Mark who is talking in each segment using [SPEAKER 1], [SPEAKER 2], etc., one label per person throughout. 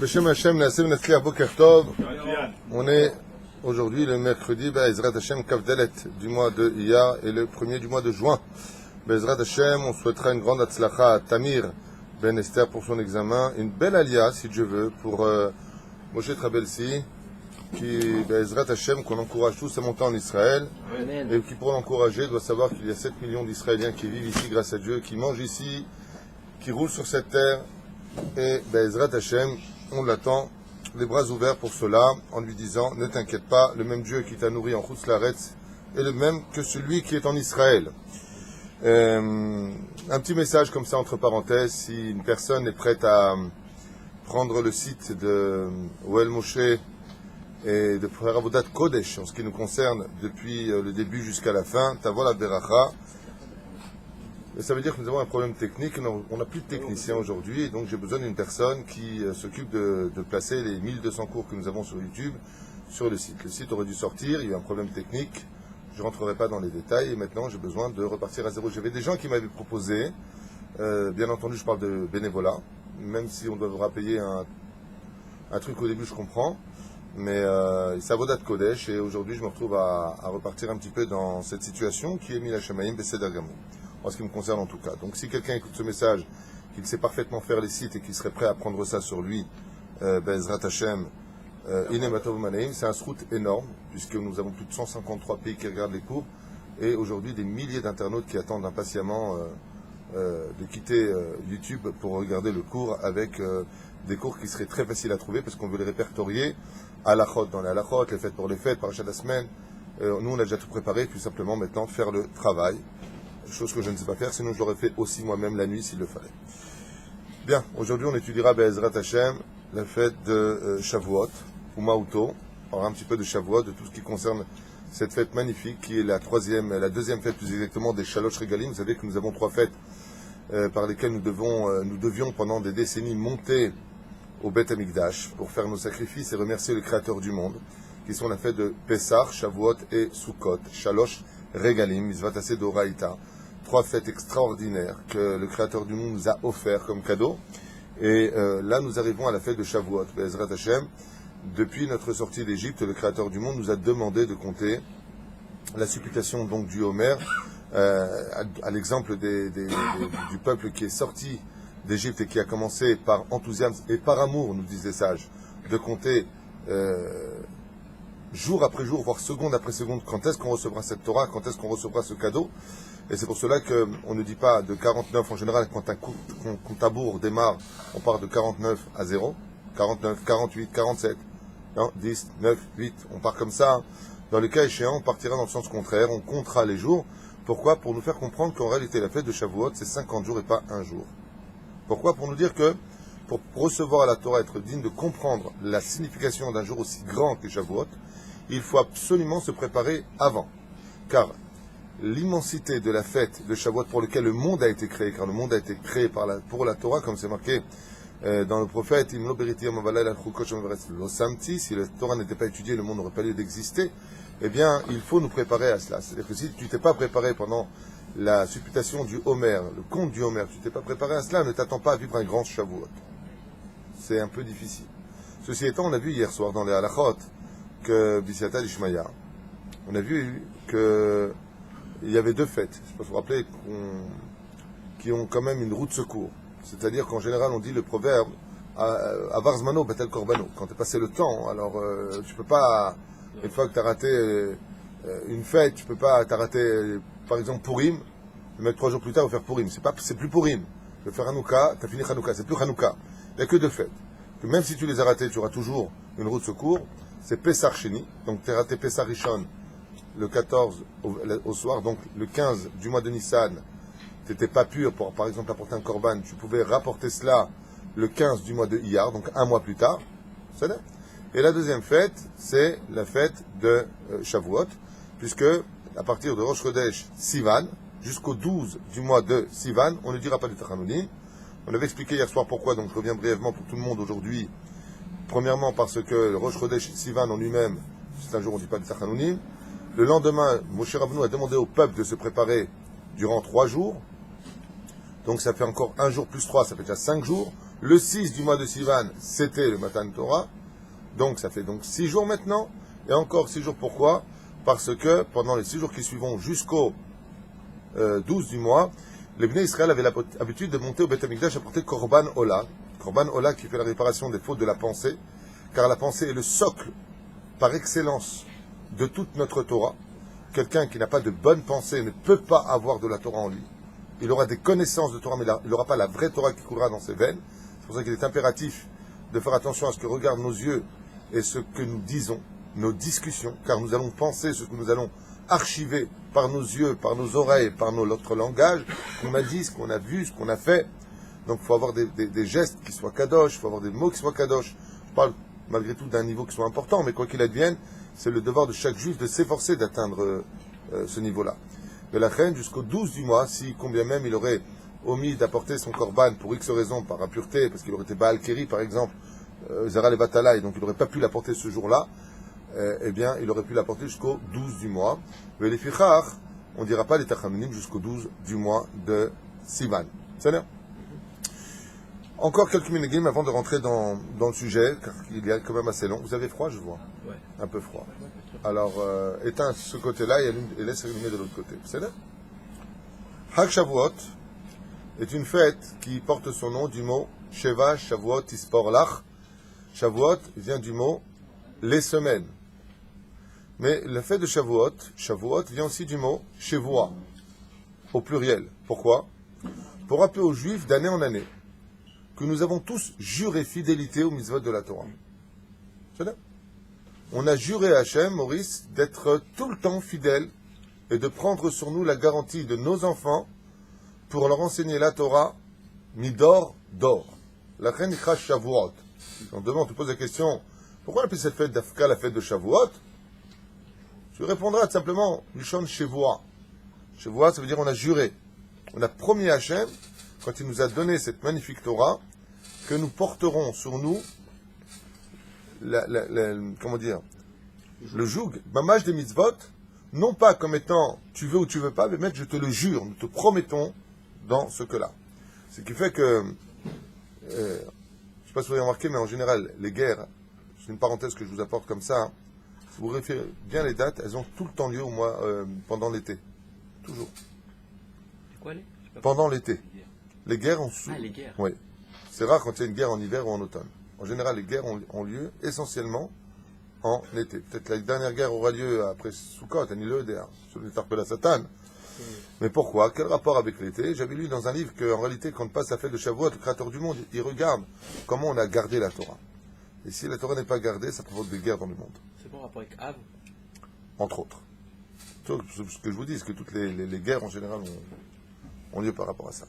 [SPEAKER 1] Beshem Hashem, Naaseh V'Natzliach, Boker Tov. On est aujourd'hui le mercredi, Be'ezrat Hashem, Kavdalet du mois de Iyar et le premier du mois de juin. Be'ezrat Hashem, on souhaitera une grande Hatzlacha à Tamir Ben Esther pour son examen. Une belle alia, si Dieu veut, pour Moshe Trabelsi, qui, Be'ezrat Hashem, qu'on encourage tous à monter en Israël. Amen. Et qui, pour l'encourager, doit savoir qu'il y a 7 millions d'Israéliens qui vivent ici grâce à Dieu, qui mangent ici, qui roulent sur cette terre. Et Be'ezrat Hashem, on l'attend, les bras ouverts pour cela, en lui disant, ne t'inquiète pas, le même Dieu qui t'a nourri en Chutz Laaretz est le même que celui qui est en Israël. Un petit message comme ça entre parenthèses, si une personne est prête à prendre le site de Ohel Moshe et de faire Avodat Kodesh en ce qui nous concerne depuis le début jusqu'à la fin, Tavo la Beracha. Et ça veut dire que nous avons un problème technique, on n'a plus de technicien aujourd'hui, et donc j'ai besoin d'une personne qui s'occupe de placer les 1200 cours que nous avons sur YouTube sur le site. Le site aurait dû sortir, il y a eu un problème technique, je ne rentrerai pas dans les détails, et maintenant j'ai besoin de repartir à zéro. J'avais des gens qui m'avaient proposé, bien entendu je parle de bénévolat, même si on devra payer un truc au début, je comprends, mais ça vaut date Kodesh, et aujourd'hui je me retrouve à repartir un petit peu dans cette situation qui est Mila Shamaim Beseder Gamou. En ce qui me concerne en tout cas. Donc si quelqu'un écoute ce message, qu'il sait parfaitement faire les sites et qu'il serait prêt à prendre ça sur lui, Be'ezrat Hashem, Inematov Manaim, c'est un srout énorme, puisque nous avons plus de 153 pays qui regardent les cours, et aujourd'hui des milliers d'internautes qui attendent impatiemment de quitter YouTube pour regarder le cours, avec des cours qui seraient très faciles à trouver, parce qu'on veut les répertorier, halachot dans les halachot, les fêtes pour les fêtes, parachat de la semaine. Nous on a déjà tout préparé, puis simplement maintenant faire le travail. Chose que je ne sais pas faire, sinon je l'aurais fait aussi moi-même la nuit s'il le fallait. Bien, aujourd'hui on étudiera Be'ezrat Hashem, la fête de Shavuot, ou Mauto, on parlera un petit peu de Shavuot, de tout ce qui concerne cette fête magnifique, qui est la deuxième fête plus exactement des Shalosh Regalim. Vous savez que nous avons 3 fêtes par lesquelles nous devions pendant des décennies monter au Beth Amikdash pour faire nos sacrifices et remercier le Créateur du monde, qui sont la fête de Pessah, Shavuot et Sukkot, Shalosh Regalim, Mitzvat Aseh d'Oraïta. 3 fêtes extraordinaires que le Créateur du monde nous a offert comme cadeau. Et là, nous arrivons à la fête de Shavuot, Be'ezrat Hashem. Depuis notre sortie d'Égypte, le Créateur du monde nous a demandé de compter la supplication donc du Homer, à l'exemple du peuple qui est sorti d'Égypte et qui a commencé par enthousiasme et par amour, nous disent les sages, de compter jour après jour, voire seconde après seconde, quand est-ce qu'on recevra cette Torah, quand est-ce qu'on recevra ce cadeau. Et c'est pour cela qu'on ne dit pas de 49 en général, quand un compte à bourre démarre, on part de 49 à 0, 49, 48, 47, non, 10, 9, 8, on part comme ça. Dans le cas échéant, on partira dans le sens contraire, on comptera les jours. Pourquoi ? Pour nous faire comprendre qu'en réalité la fête de Shavuot, c'est 50 jours et pas un jour. Pourquoi ? Pour nous dire que, pour recevoir la Torah, être digne de comprendre la signification d'un jour aussi grand que Shavuot, il faut absolument se préparer avant. Car l'immensité de la fête de Shavuot pour laquelle le monde a été créé, car le monde a été créé pour la Torah, comme c'est marqué dans le prophète, si la Torah n'était pas étudiée, le monde n'aurait pas lieu d'exister. Eh bien, il faut nous préparer à cela. C'est-à-dire que si tu t'es pas préparé pendant la supputation du Homer, le conte du Homer, tu t'es pas préparé à cela, ne t'attends pas à vivre un grand Shavuot. C'est un peu difficile. Ceci étant, on a vu hier soir dans les halachot que Bisiata d'Ishmaïa, on a vu que il y avait 2 fêtes, je ne sais pas si vous vous rappelez, qui ont quand même une roue de secours. C'est-à-dire qu'en général, on dit le proverbe Avar Zmano Betel Korbano. Quand tu as passé le temps, alors tu peux pas, une fois que tu as raté une fête, tu peux pas, tu as raté, par exemple, Purim, le mettre 3 jours plus tard, ou faire Purim. C'est plus Purim. Tu veux faire Hanouka, tu as fini Hanouka, c'est plus Hanouka. Il n'y a que 2 fêtes. Que même si tu les as ratées, tu auras toujours une roue de secours. C'est Pessah Sheni, donc tu as raté Pessah Rishon le 14 au soir, donc le 15 du mois de Nissan, tu n'étais pas pur pour, par exemple, apporter un korban, tu pouvais rapporter cela le 15 du mois de Iyar, donc un mois plus tard. Et la deuxième fête, c'est la fête de Shavuot, puisque à partir de Rosh Chodesh Sivan, jusqu'au 12 du mois de Sivan, on ne dira pas du Tachanounim. On avait expliqué hier soir pourquoi, donc je reviens brièvement pour tout le monde aujourd'hui. Premièrement, parce que le Rosh Chodesh Sivan en lui-même, c'est un jour où on ne dit pas du Tachanounim. Le lendemain, Moshe Rabbeinu a demandé au peuple de se préparer durant 3 jours. Donc ça fait encore 1 jour plus 3, ça fait déjà 5 jours. Le 6 du mois de Sivan, c'était le Matan Torah. Donc ça fait donc 6 jours maintenant. Et encore 6 jours, pourquoi? Parce que pendant les 6 jours qui suivront jusqu'au 12 du mois, les Bnei Israël avaient l'habitude de monter au Beth Amikdash à porter Korban Ola. Korban Ola qui fait la réparation des fautes de la pensée. Car la pensée est le socle par excellence de toute notre Torah. Quelqu'un qui n'a pas de bonne pensée ne peut pas avoir de la Torah en lui. Il aura des connaissances de Torah, mais il n'aura pas la vraie Torah qui coulera dans ses veines. C'est pour ça qu'il est impératif de faire attention à ce que regardent nos yeux et ce que nous disons, nos discussions, car nous allons penser ce que nous allons archiver par nos yeux, par nos oreilles, par notre langage, ce qu'on a dit, ce qu'on a vu, ce qu'on a fait. Donc il faut avoir des gestes qui soient kadosh, il faut avoir des mots qui soient kadosh. Je parle malgré tout d'un niveau qui soit important, mais quoi qu'il advienne, c'est le devoir de chaque juif de s'efforcer d'atteindre ce niveau-là. De la reine jusqu'au 12 du mois, si combien même il aurait omis d'apporter son korban pour X raisons, par impureté, parce qu'il aurait été Baal Keri par exemple, Zara le Batala, et donc il n'aurait pas pu l'apporter ce jour-là, eh bien il aurait pu l'apporter jusqu'au 12 du mois. Mais les fichar, on ne dira pas les tachaminim jusqu'au 12 du mois de Sivan. C'est bien. Encore quelques minutes avant de rentrer dans le sujet, car il est quand même assez long. Vous avez froid, je vois?
[SPEAKER 2] Ouais.
[SPEAKER 1] Un peu froid. Alors, éteins ce côté-là et laisse allumer de l'autre côté. C'est là. Hag Shavuot est une fête qui porte son nom du mot Sheva Shavuot Ispor Lach. Shavuot vient du mot les semaines. Mais la fête de Shavuot vient aussi du mot Shavua, au pluriel. Pourquoi? Pour rappeler aux Juifs d'année en année que nous avons tous juré fidélité aux mitzvot de la Torah. C'est là. On a juré à Hachem, Maurice, d'être tout le temps fidèles et de prendre sur nous la garantie de nos enfants pour leur enseigner la Torah, midor, d'or. La reine Ikra Shavuot. On te pose la question, pourquoi on appelle cette fête d'Afka la fête de Shavuot? Tu répondras tout simplement, Lishon Shavua. Shavua, ça veut dire on a juré. On a promis à Hachem, quand il nous a donné cette magnifique Torah, que nous porterons sur nous comment dire, le joug, mamage des mitzvot, non pas comme étant tu veux ou tu veux pas, mais je te le jure, nous te promettons dans ce que là. Ce qui fait que, je ne sais pas si vous avez remarqué, mais en général, les guerres, c'est une parenthèse que je vous apporte comme ça, si vous référez bien les dates, elles ont tout le temps lieu au mois, pendant l'été. Toujours.
[SPEAKER 2] Quoi,
[SPEAKER 1] pendant l'été. Les guerres ont
[SPEAKER 2] les guerres.
[SPEAKER 1] Oui. C'est rare quand il y a une guerre en hiver ou en automne. En général, les guerres ont lieu essentiellement en été. Peut-être la dernière guerre aura lieu après Sukkot, sur les Tarpela Satan. Mais pourquoi? Quel rapport avec l'été? J'avais lu dans un livre qu'en réalité, quand on passe la fête de Shavuot, le Créateur du monde, il regarde comment on a gardé la Torah. Et si la Torah n'est pas gardée, ça provoque des guerres dans le monde.
[SPEAKER 2] C'est bon rapport avec Av?
[SPEAKER 1] Entre autres. Ce que je vous dis, c'est que toutes les guerres en général ont lieu par rapport à ça.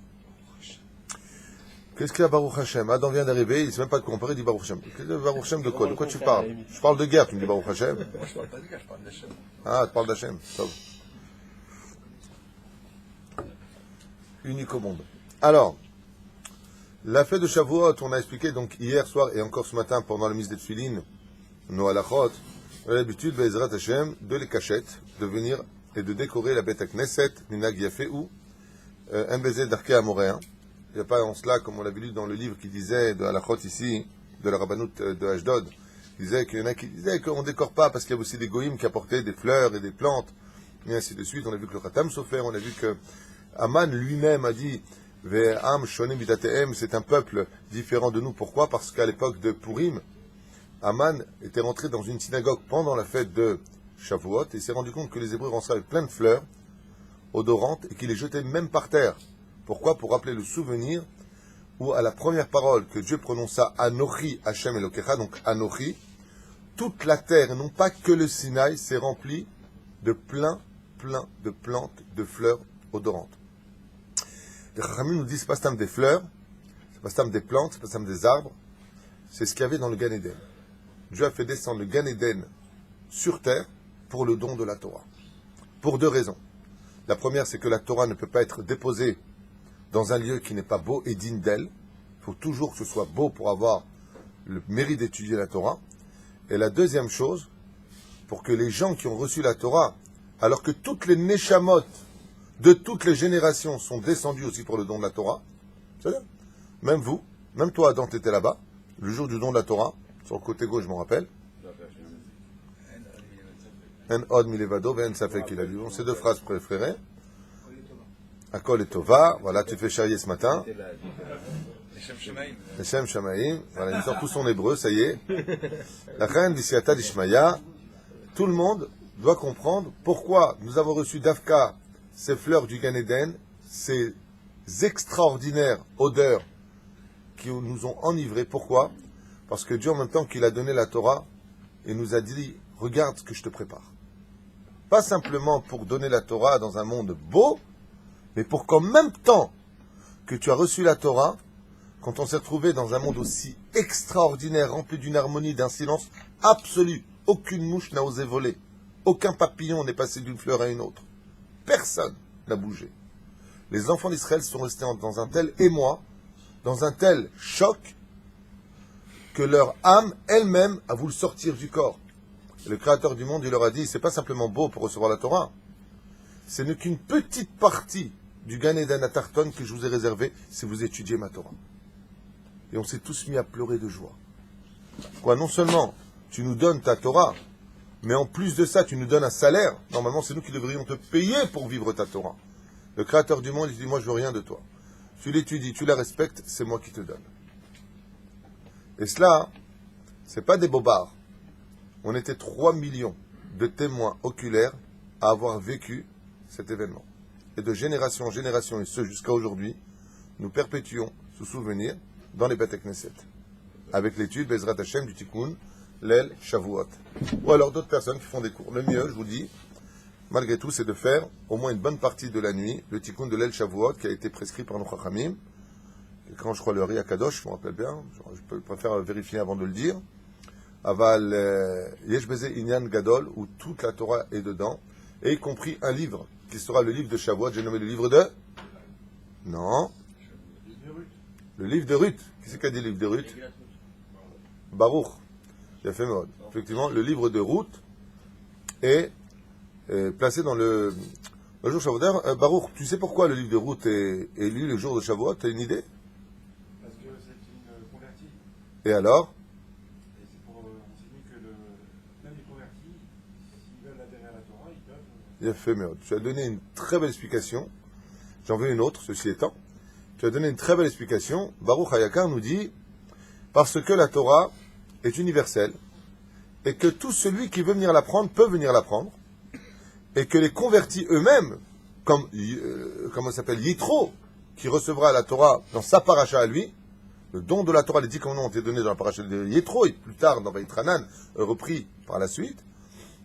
[SPEAKER 1] Qu'est-ce qu'il y a Baruch Hashem? Adam vient d'arriver, il ne sait même pas de comparer, il dit Baruch Hashem. Baruch Hashem de quoi? De quoi tu parles? Je parle de guerre, tu me dis Baruch Hashem.
[SPEAKER 3] Moi, je parle pas de guerre, je parle d'Hachem.
[SPEAKER 1] Ah, tu parles d'Hachem. Unique au monde. Alors, la fête de Shavuot, on a expliqué donc hier soir et encore ce matin pendant la mise des Tfilin, nos halachot, on a l'habitude, Be'ezrat Hashem, de les cachettes, de venir et de décorer la Beth Knesset, Minag Yafé ou un baiser d'Arké Amoréen. Il n'y a pas en cela, comme on l'avait lu dans le livre qui disait, de halachot ici, de la rabbanout de Ashdod, il disait qu'il y en a qui disaient qu'on ne décore pas parce qu'il y a aussi des goïms qui apportaient des fleurs et des plantes, et ainsi de suite. On a vu que le Khatam Sofer, on a vu que Aman lui-même a dit Ve'am shonim bidatehem, c'est un peuple différent de nous. Pourquoi? Parce qu'à l'époque de Purim, Aman était rentré dans une synagogue pendant la fête de Shavuot et s'est rendu compte que les Hébreux rentraient avec plein de fleurs odorantes et qu'il les jetait même par terre. Pourquoi? Pour rappeler le souvenir où à la première parole que Dieu prononça Anochi Hashem Elokecha, donc Anochi, toute la terre, et non pas que le Sinaï, s'est rempli de plein de plantes, de fleurs odorantes. Les Chachamim nous disent c'est pas stam des fleurs, c'est pas stam des plantes, c'est pas stam des arbres, c'est ce qu'il y avait dans le Gan Eden. Dieu a fait descendre le Gan Eden sur terre pour le don de la Torah. Pour deux raisons. La première, c'est que la Torah ne peut pas être déposée dans un lieu qui n'est pas beau et digne d'elle. Il faut toujours que ce soit beau pour avoir le mérite d'étudier la Torah. Et la deuxième chose, pour que les gens qui ont reçu la Torah, alors que toutes les neshamot de toutes les générations sont descendues aussi pour le don de la Torah, c'est-à-dire, même vous, Même toi, Adam, tu étais là-bas, le jour du don de la Torah, sur le côté gauche, je m'en rappelle. En od milevado, en safek, il a dit. Bon, ces deux phrases préférées. Akol et Tova, voilà, tu fais charrier ce matin. Hashem Shamaim, voilà, ils sortent tous en hébreu, ça y est. La reine d'Isiata d'Ishmaïa, tout le monde doit comprendre pourquoi nous avons reçu d'Afka ces fleurs du Gan Eden, ces extraordinaires odeurs qui nous ont enivrés. Pourquoi? Parce que Dieu, en même temps qu'il a donné la Torah, il nous a dit, regarde ce que je te prépare. Pas simplement pour donner la Torah dans un monde beau, mais pour qu'en même temps que tu as reçu la Torah, quand on s'est retrouvé dans un monde aussi extraordinaire, rempli d'une harmonie, d'un silence absolu, aucune mouche n'a osé voler, aucun papillon n'est passé d'une fleur à une autre, personne n'a bougé. Les enfants d'Israël sont restés dans un tel émoi, dans un tel choc, que leur âme elle-même a voulu sortir du corps. Et le Créateur du monde, il leur a dit, c'est pas simplement beau pour recevoir la Torah, ce n'est qu'une petite partie du Gan Eden à Tarton que je vous ai réservé si vous étudiez ma Torah. Et on s'est tous mis à pleurer de joie. Quoi, non seulement tu nous donnes ta Torah, mais en plus de ça, tu nous donnes un salaire. Normalement, c'est nous qui devrions te payer pour vivre ta Torah. Le Créateur du monde, il dit, moi je veux rien de toi. Tu l'étudies, tu la respectes, c'est moi qui te donne. Et cela, c'est pas des bobards. On était 3 millions de témoins oculaires à avoir vécu cet événement. Et de génération en génération, et ce jusqu'à aujourd'hui, nous perpétuons ce souvenir dans les Beth Knesset, avec l'étude Bezrat Hashem du Tikkun, l'El Shavuot. Ou alors d'autres personnes qui font des cours. Le mieux, je vous dis, malgré tout, c'est de faire au moins une bonne partie de la nuit le Tikkun de l'El Shavuot qui a été prescrit par nos Chachamim. Et quand je crois le Ri Akadosh, je me rappelle bien, je préfère vérifier avant de le dire. Aval Yesh Beze Inyan Gadol, où toute la Torah est dedans, et y compris un livre qui sera le livre de Shavuot. J'ai nommé le livre de... Non. Le livre de Ruth. Qui c'est qui a dit le livre de Ruth? Baruch. Il a fait mode. Effectivement, le livre de Ruth est placé dans le jour de Shavuot. Baruch, tu sais pourquoi le livre de Ruth est lu le jour de Shavuot? Tu as une idée?
[SPEAKER 3] Parce que c'est une convertie.
[SPEAKER 1] Et alors?
[SPEAKER 3] Et c'est pour enseigner que même les convertis, s'ils veulent adhérer à la Torah, ils peuvent.
[SPEAKER 1] Il a fait mode. Tu as donné une très belle explication. J'en veux une autre, ceci étant. Tu as donné une très belle explication. Baruch Hayakar nous dit, parce que la Torah est universelle, et que tout celui qui veut venir l'apprendre peut venir l'apprendre, et que les convertis eux-mêmes, comme comment ça s'appelle, Yitro, qui recevra la Torah dans sa paracha à lui, le don de la Torah, les 10 commandements ont été donnés dans la paracha de Yitro, et plus tard dans Vaïtranan, repris par la suite,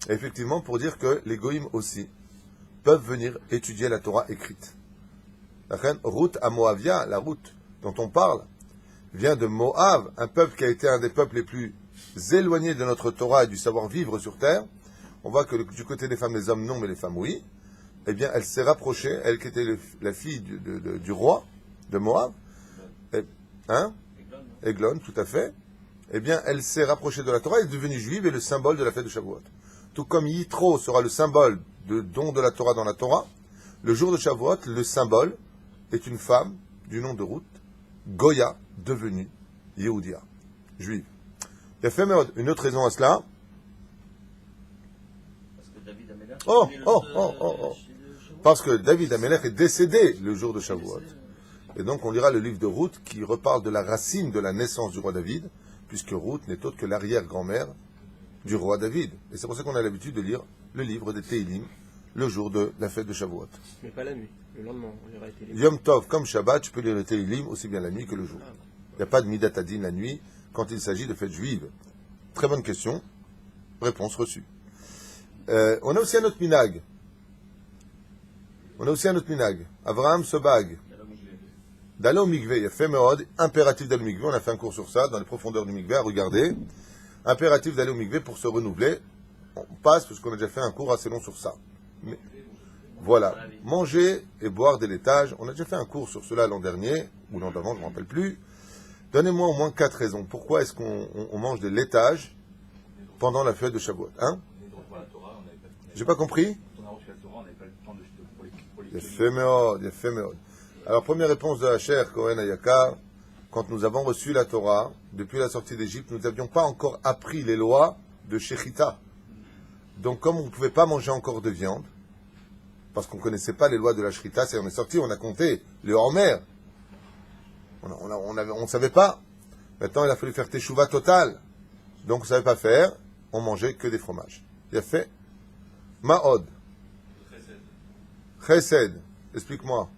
[SPEAKER 1] et effectivement pour dire que les goïms aussi peuvent venir étudier la Torah écrite. La reine Ruth à Moavia, la route dont on parle, vient de Moab, un peuple qui a été un des peuples les plus éloignés de notre Torah et du savoir-vivre sur terre. On voit que du côté des femmes, les hommes non, mais les femmes oui. Eh bien, elle s'est rapprochée, elle qui était la fille du roi de Moab, Eglon, tout à fait. Eh bien, elle s'est rapprochée de la Torah, elle est devenue juive et le symbole de la fête de Shavuot. Tout comme Yitro sera le symbole de don de la Torah dans la Torah, le jour de Shavuot, le symbole est une femme du nom de Ruth, Goya, devenue Yehudia, juive. Il y a fait une autre raison à cela. Parce que David Amelech est décédé le jour de Shavuot. Et donc on lira le livre de Ruth qui reparle de la racine de la naissance du roi David, puisque Ruth n'est autre que l'arrière-grand-mère du roi David. Et c'est pour ça qu'on a l'habitude de lire le livre des Teilim le jour de la fête de Shavuot.
[SPEAKER 2] Mais pas la nuit, le lendemain, on lira les Teilim.
[SPEAKER 1] Yom Tov comme Shabbat, tu peux lire les Teilim aussi bien la nuit que le jour. Il n'y a pas de Midat Hadin la nuit quand il s'agit de fêtes juives. Très bonne question. Réponse reçue. On a aussi un autre minag. Avraham Sobag. D'aller au mikvé. Il y a fait Meod, impératif d'aller au mikvé. On a fait un cours sur ça, dans les profondeurs du mikvé, à regarder. Impératif d'aller au mikvé pour se renouveler. On passe, parce qu'on a déjà fait un cours assez long sur ça. Mais, voilà. Manger et boire des laitages. On a déjà fait un cours sur cela l'an dernier, ou l'an d'avant, je ne me rappelle plus. Donnez-moi au moins 4 raisons. Pourquoi est-ce qu'on mange des laitages pendant la fête de Shavuot? Hein? J'ai pas compris? Il y a fait Meod. Alors, première réponse de Hacher, Kohen Ayakar. quand nous avons reçu la Torah, depuis la sortie d'Égypte, nous n'avions pas encore appris les lois de Shechita. Donc, comme on ne pouvait pas manger encore de viande, parce qu'on ne connaissait pas les lois de la Shechita, c'est on est sorti, on a compté le hors-mer. On ne savait pas. Maintenant, il a fallu faire teshuva totale. Donc, on ne savait pas faire, on mangeait que des fromages. Il a fait Ma'od. Chesed. Explique-moi.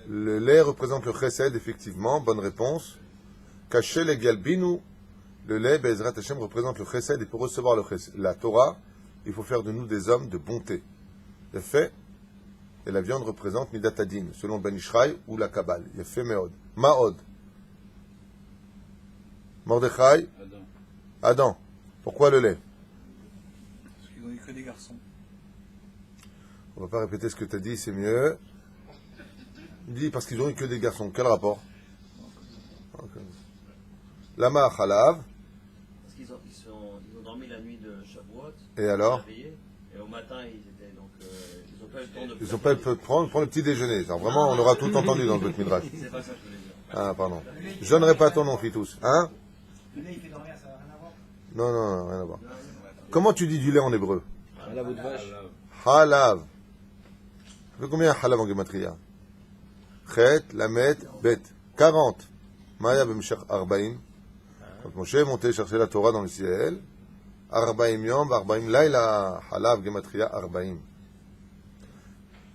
[SPEAKER 1] Le lait représente le chesed, effectivement. Bonne réponse. Caché les galbinu. Le lait, Bezrat Hashem, représente le chesed. Et pour recevoir la Torah, il faut faire de nous des hommes de bonté. Il a fait. Et la viande représente Midat Hadin, selon Ben Ishraï ou la Kabbale. Il a fait Me'od. Ma'od. Mordechai. Adam. Pourquoi le lait?
[SPEAKER 4] Parce qu'ils n'ont eu que des garçons.
[SPEAKER 1] On va pas répéter ce que tu as dit, c'est mieux. Il dit parce qu'ils n'ont eu que des garçons. Quel rapport? Okay. Lama Chalav.
[SPEAKER 5] Parce qu'ils ont dormi la nuit de Shavuot.
[SPEAKER 1] Et alors?
[SPEAKER 5] Et au matin, ils étaient donc. Ils n'ont pas eu le temps de.
[SPEAKER 1] Ils n'ont pas eu le temps de prendre le petit déjeuner. Alors, vraiment, on aura tout entendu dans le Beth Midrash.
[SPEAKER 5] C'est pas ça que je voulais dire.
[SPEAKER 1] Ah, pardon. Je donnerai pas ton nom, Fitous. Hein?
[SPEAKER 3] Le lait, il fait dormir, ça n'a rien à voir.
[SPEAKER 1] Non, rien à voir. Comment tu dis du lait en hébreu?
[SPEAKER 2] À la bout de vache.
[SPEAKER 1] Halav. Ça fait combien halav en gematria? Chet, lamet, bet. 40. Maya b'mshech arbaim. Quand Moshe est monté chercher la Torah dans le ciel, arbaim yom, arbaim laila, halav gematria arbaim.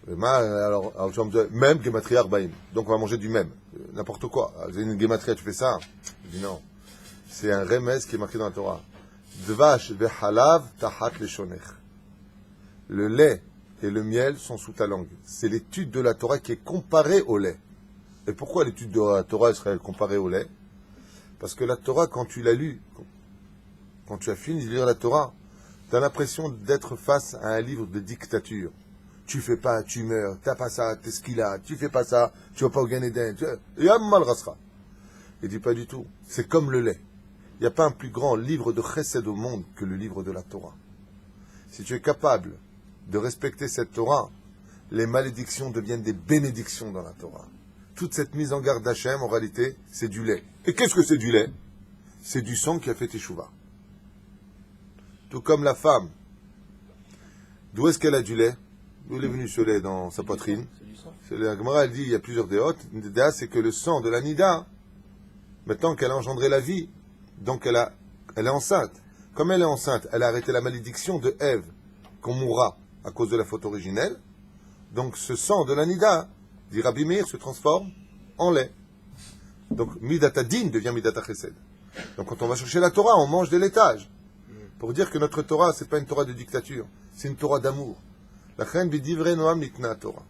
[SPEAKER 1] Alors tu vas me dire, même gematria arbaim. Donc on va manger du même. N'importe quoi. C'est une gematria, tu fais ça? Je dis non. C'est un remez qui est marqué dans la Torah. Dvash vehalav tahat leshonech. Le lait et le miel sont sous ta langue. C'est l'étude de la Torah qui est comparée au lait. Et pourquoi l'étude de la Torah serait comparée au lait? Parce que la Torah, quand tu l'as lue, quand tu as fini de lire la Torah, tu as l'impression d'être face à un livre de dictature. Tu fais pas, tu meurs, t'as pas ça, t'es ce qu'il a, tu fais pas ça, tu vas pas au Gan Eden, et mal rasera. Il dit pas du tout. C'est comme le lait. Il n'y a pas un plus grand livre de chesed au monde que le livre de la Torah. Si tu es capable de respecter cette Torah, les malédictions deviennent des bénédictions dans la Torah. Toute cette mise en garde d'Hachem, en réalité, c'est du lait. Et qu'est-ce que c'est du lait? C'est du sang qui a fait teshuva. Tout comme la femme. D'où est-ce qu'elle a du lait? D'où est venu ce lait dans sa poitrine?
[SPEAKER 2] C'est du sang.
[SPEAKER 1] La Gemara, elle dit, il y a plusieurs déotes. Une des déotes, c'est que le sang de la Nida, maintenant qu'elle a engendré la vie, donc elle est enceinte. Comme elle est enceinte, elle a arrêté la malédiction de Ève, qu'on mourra à cause de la faute originelle. Donc ce sang de la Nida, dit Rabbi Meir, se transforme en lait. Donc Midata Din devient Midata Chesed. Donc quand on va chercher la Torah, on mange des laitages. Pour dire que notre Torah, c'est pas une Torah de dictature, c'est une Torah d'amour. La Chen bidivre noam nitna Torah.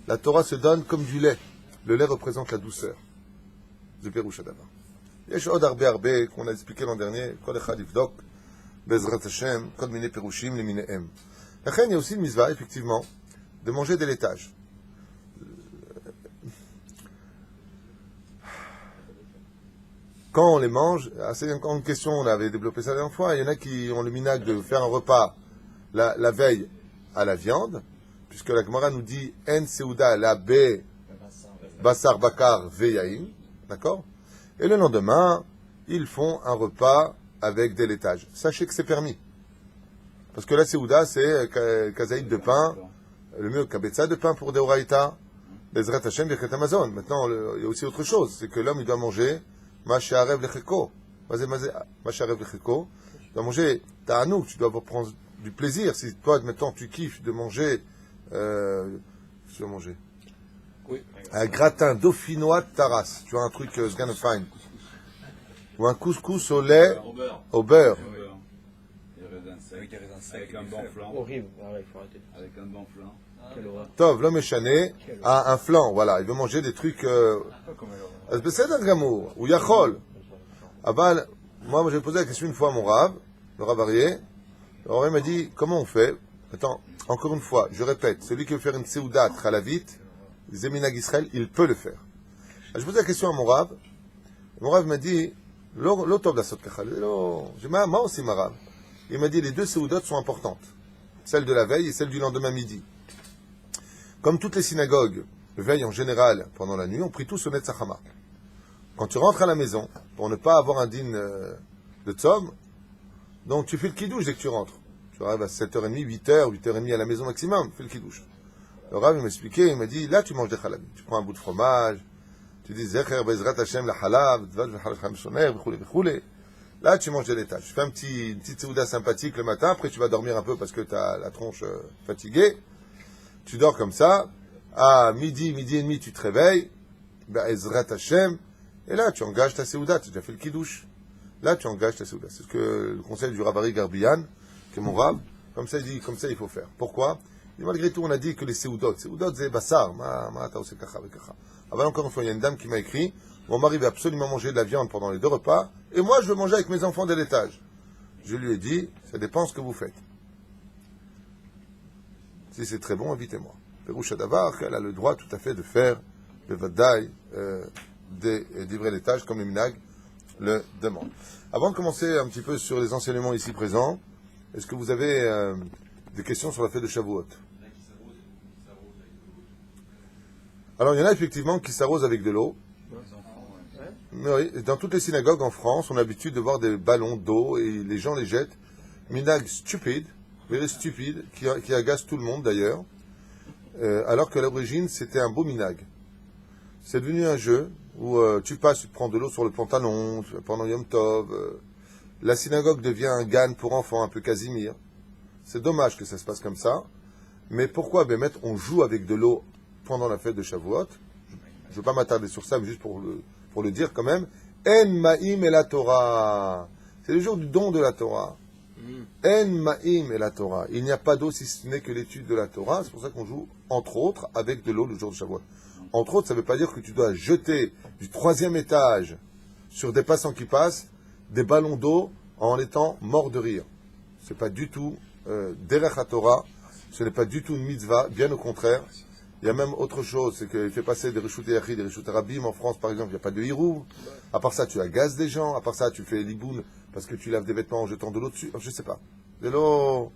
[SPEAKER 1] La Torah se donne comme du lait. Le lait représente la douceur. The Perush Adava. Yesh od arbe qu'on a expliqué l'an dernier. Kol echad yivdok bezrat Hashem kol miné perushim liminehem. La Chen, il y a aussi une mitzvah, effectivement, de manger des laitages. Quand on les mange, c'est encore une question, on avait développé ça la dernière fois, il y en a qui ont le minhag de faire un repas la veille à la viande, puisque la Gemara nous dit En Seuda la be Basar Bakar Veyaim, d'accord? Et le lendemain, ils font un repas avec des laitages. Sachez que c'est permis. Parce que la Seuda, c'est kazaïd de pain, le mieux kabetza de pain pour des oraïta, Bezrat Hashem Birkat Amazon. Maintenant, il y a aussi autre chose, c'est que l'homme, il doit manger Masharev Lecheko. Masharev Lecheko. Tu dois manger ta'anouk, tu dois prendre du plaisir. Si toi, admettons, tu kiffes de manger, tu dois manger
[SPEAKER 2] Oui.
[SPEAKER 1] un gratin dauphinois de Taras. Tu as un truc sgan fine. Ou un couscous au lait, au beurre.
[SPEAKER 4] Avec des raisins secs.
[SPEAKER 6] Avec un bon flan.
[SPEAKER 2] Horrible. Ah ouais, il faut arrêter.
[SPEAKER 6] Avec un bon flan.
[SPEAKER 2] Quelle horreur.
[SPEAKER 1] Tov, l'homme est chané à un flan, voilà. Il veut manger des trucs. C'est un gamour. Ou yachol. Aval, moi, j'ai posé la question une fois à mon rave, le Rav Arié. Le Rav m'a dit, comment on fait? Attends, encore une fois, je répète, celui qui veut faire une seudat chalavit, Zeminag Israël, il peut le faire. Je posais la question à mon Rav. Mon Rav m'a dit, l'otov la sot kachal. J'ai dit, moi aussi, ma Rav. Il m'a dit, les deux seudotes sont importantes. Celle de la veille et celle du lendemain midi. Comme toutes les synagogues veillent en général pendant la nuit, on prie tous au Netzach Hama. Quand tu rentres à la maison, pour ne pas avoir un din de tzom, donc tu fais le kidouche dès que tu rentres. Tu arrives à 7h30, 8h, 8h30 à la maison maximum, tu fais le kidouche. Le Rav, il m'expliquait, il m'a dit, là tu manges des halab. Tu prends un bout de fromage, tu dis, Zecher Bezrat Hashem la halab, Dvad Halal Ham Shoner, Bechule. Là tu manges de laitage. Tu fais une petite seouda sympathique le matin, après tu vas dormir un peu parce que tu as la tronche fatiguée. Tu dors comme ça, à midi et demi tu te réveilles, Bezrat Hashem, et là tu engages ta seouda, tu as déjà fait le kidouche. Là tu engages ta seouda. C'est ce que le conseil du Ravari Garbian, qui est mon Rav, comme ça il dit, comme ça il faut faire. Pourquoi? Et malgré tout, on a dit que les seoudot, c'est bassar, encore une fois, il y a une dame qui m'a écrit, mon mari veut absolument manger de la viande pendant les 2 repas, et moi je veux manger avec mes enfants dès l'étage. Je lui ai dit, ça dépend ce que vous faites. Si c'est très bon, invitez-moi. Pérouche Adavar, qu'elle a le droit tout à fait de faire le vadaï, d'ivrer l'étage, comme les minag le demandent. Avant de commencer un petit peu sur les enseignements ici présents, est-ce que vous avez des questions sur la fête de Shavuot? Alors, il y en a effectivement qui s'arrosent avec de l'eau. Mais oui, dans toutes les synagogues en France, on a l'habitude de voir des ballons d'eau et les gens les jettent. Minag stupide, very stupide, qui agace tout le monde d'ailleurs. Alors qu'à l'origine, c'était un beau minag. C'est devenu un jeu où tu passes, tu prends de l'eau sur le pantalon, pendant Yom Tov. La synagogue devient un gan pour enfants, un peu Casimir. C'est dommage que ça se passe comme ça. Mais pourquoi, on joue avec de l'eau pendant la fête de Shavuot? Je ne veux pas m'attarder sur ça, mais juste pour le dire quand même. En ma'im et la Torah. C'est le jour du don de la Torah. En ma'im et la Torah. Il n'y a pas d'eau si ce n'est que l'étude de la Torah. C'est pour ça qu'on joue, entre autres, avec de l'eau le jour de Shavuot. Entre autres, ça ne veut pas dire que tu dois jeter du 3e étage sur des passants qui passent des ballons d'eau en étant mort de rire. Ce n'est pas du tout derech HaTorah. Ce n'est pas du tout une mitzvah, bien au contraire. Il y a même autre chose, c'est qu'il fait passer des reshut yachid, des reshut rabim. En France, par exemple, il n'y a pas de hirou. À part ça, tu agaces des gens. À part ça, tu fais liboun parce que tu laves des vêtements en jetant de l'eau dessus. Je sais pas. De l'eau,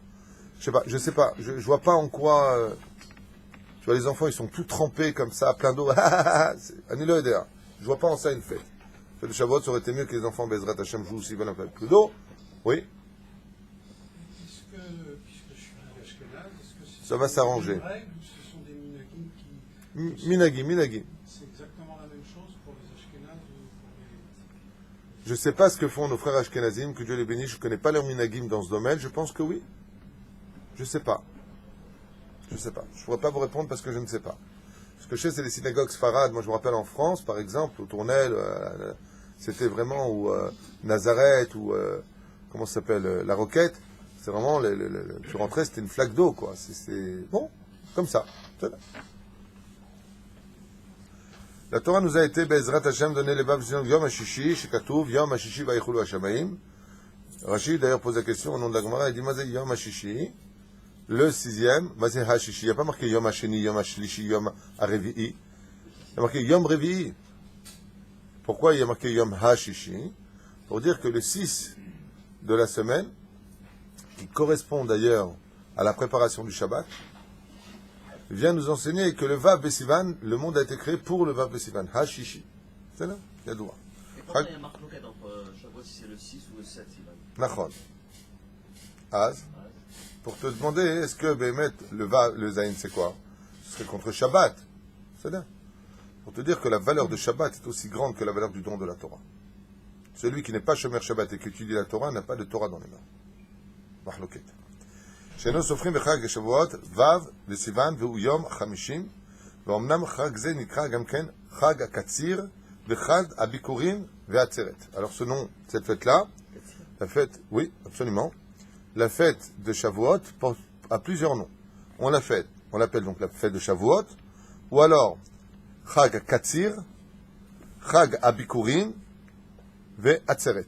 [SPEAKER 1] je sais pas. Je vois pas en quoi. Tu vois, les enfants, ils sont tout trempés comme ça, plein d'eau. Annule idea. Je vois pas en ça une fête. Fête de Shavuot, ça aurait été mieux que les enfants Bezrat Hashem jouent s'ils veulent un peu plus d'eau. Oui.
[SPEAKER 3] Puisque je suis ashkénaze, est-ce que
[SPEAKER 1] Ça va s'arranger.
[SPEAKER 3] des règles ou ce sont des minagim qui...
[SPEAKER 1] Minagim.
[SPEAKER 3] C'est exactement la même chose pour les ashkénazes ou pour les...
[SPEAKER 1] Je ne sais pas ce que font nos frères ashkénazim, que Dieu les bénisse. Je ne connais pas leur minagim dans ce domaine. Je pense que oui. Je ne sais pas. Je ne sais pas. Je ne pourrais pas vous répondre parce que je ne sais pas. Ce que je sais, c'est les synagogues sfarades. Moi, je me rappelle en France, par exemple, au Tournelle, c'était vraiment où Nazareth ou comment ça s'appelle, la Roquette. C'est vraiment, tu rentrais, c'était une flaque d'eau, quoi. C'est bon, comme ça. La Torah nous a été, Bezrat Hashem, donné les baves Yom HaShishi, Shekatouv, Yom HaShishi, Vayichulu HaShamayim. Rachid, d'ailleurs, pose la question au nom de la Gemara, il dit, Mazé Yom HaShishi, le 6e, Mazé HaShishi. Il n'y a pas marqué Yom HaSheni, Yom HaShlishi, Yom HaRevi'i. Il y a marqué Yom Revi'i. Pourquoi il y a marqué Yom HaShishi? Pour dire que le 6 de la semaine, qui correspond d'ailleurs à la préparation du Shabbat, vient nous enseigner que le Vav Besivan, le monde a été créé pour le Vav Besivan. Ha-Shishi. C'est là, il y a droit.
[SPEAKER 5] Et pourquoi il y a marqué entre Shavuot si c'est le 6 ou le 7, Sivan?
[SPEAKER 1] Nachon. Az. Pour te demander, est-ce que Bémet, le Zayin, c'est quoi? Ce serait contre Shabbat. C'est là. Pour te dire que la valeur de Shabbat est aussi grande que la valeur du don de la Torah. Celui qui n'est pas Shomer Shabbat et qui étudie la Torah n'a pas de Torah dans les mains. Mahloket. שאינו סופרים בחג השבועות ו' בסיוון והוא יום 50 ואומנם חג זה נקרא גם כן חג הקציר וחג הביקורים והעצרת. Alors ce nom, cette fête-là, la fête, oui, absolument, la fête de Shavuot a plusieurs noms. On l'appelle donc la fête de Shavuot, ou alors Chag Katsir, Chag Abikurim, Ve'atzeret.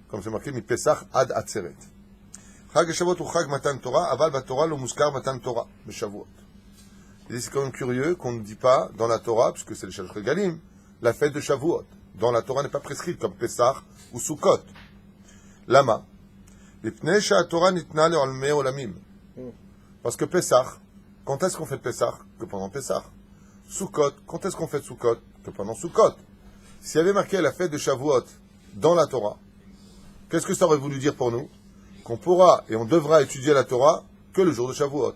[SPEAKER 1] Comme c'est marqué, mi Pesach ad Atzeret. Chag Shavuot ou Chag Matan Torah, aval Batorah lo muskar Matan Torah, le Shavuot. Et c'est quand même curieux qu'on ne dit pas dans la Torah, puisque c'est le Shalosh Regalim, la fête de Shavuot. Dans la Torah n'est pas prescrite comme Pesach ou Sukkot. Lama. Parce que Pessah, quand est-ce qu'on fait Pessah? Que pendant Pessah. Sukkot, quand est-ce qu'on fait Sukkot? Que pendant Sukkot. S'il y avait marqué la fête de Shavuot dans la Torah, qu'est-ce que ça aurait voulu dire pour nous? Qu'on pourra et on devra étudier la Torah que le jour de Shavuot.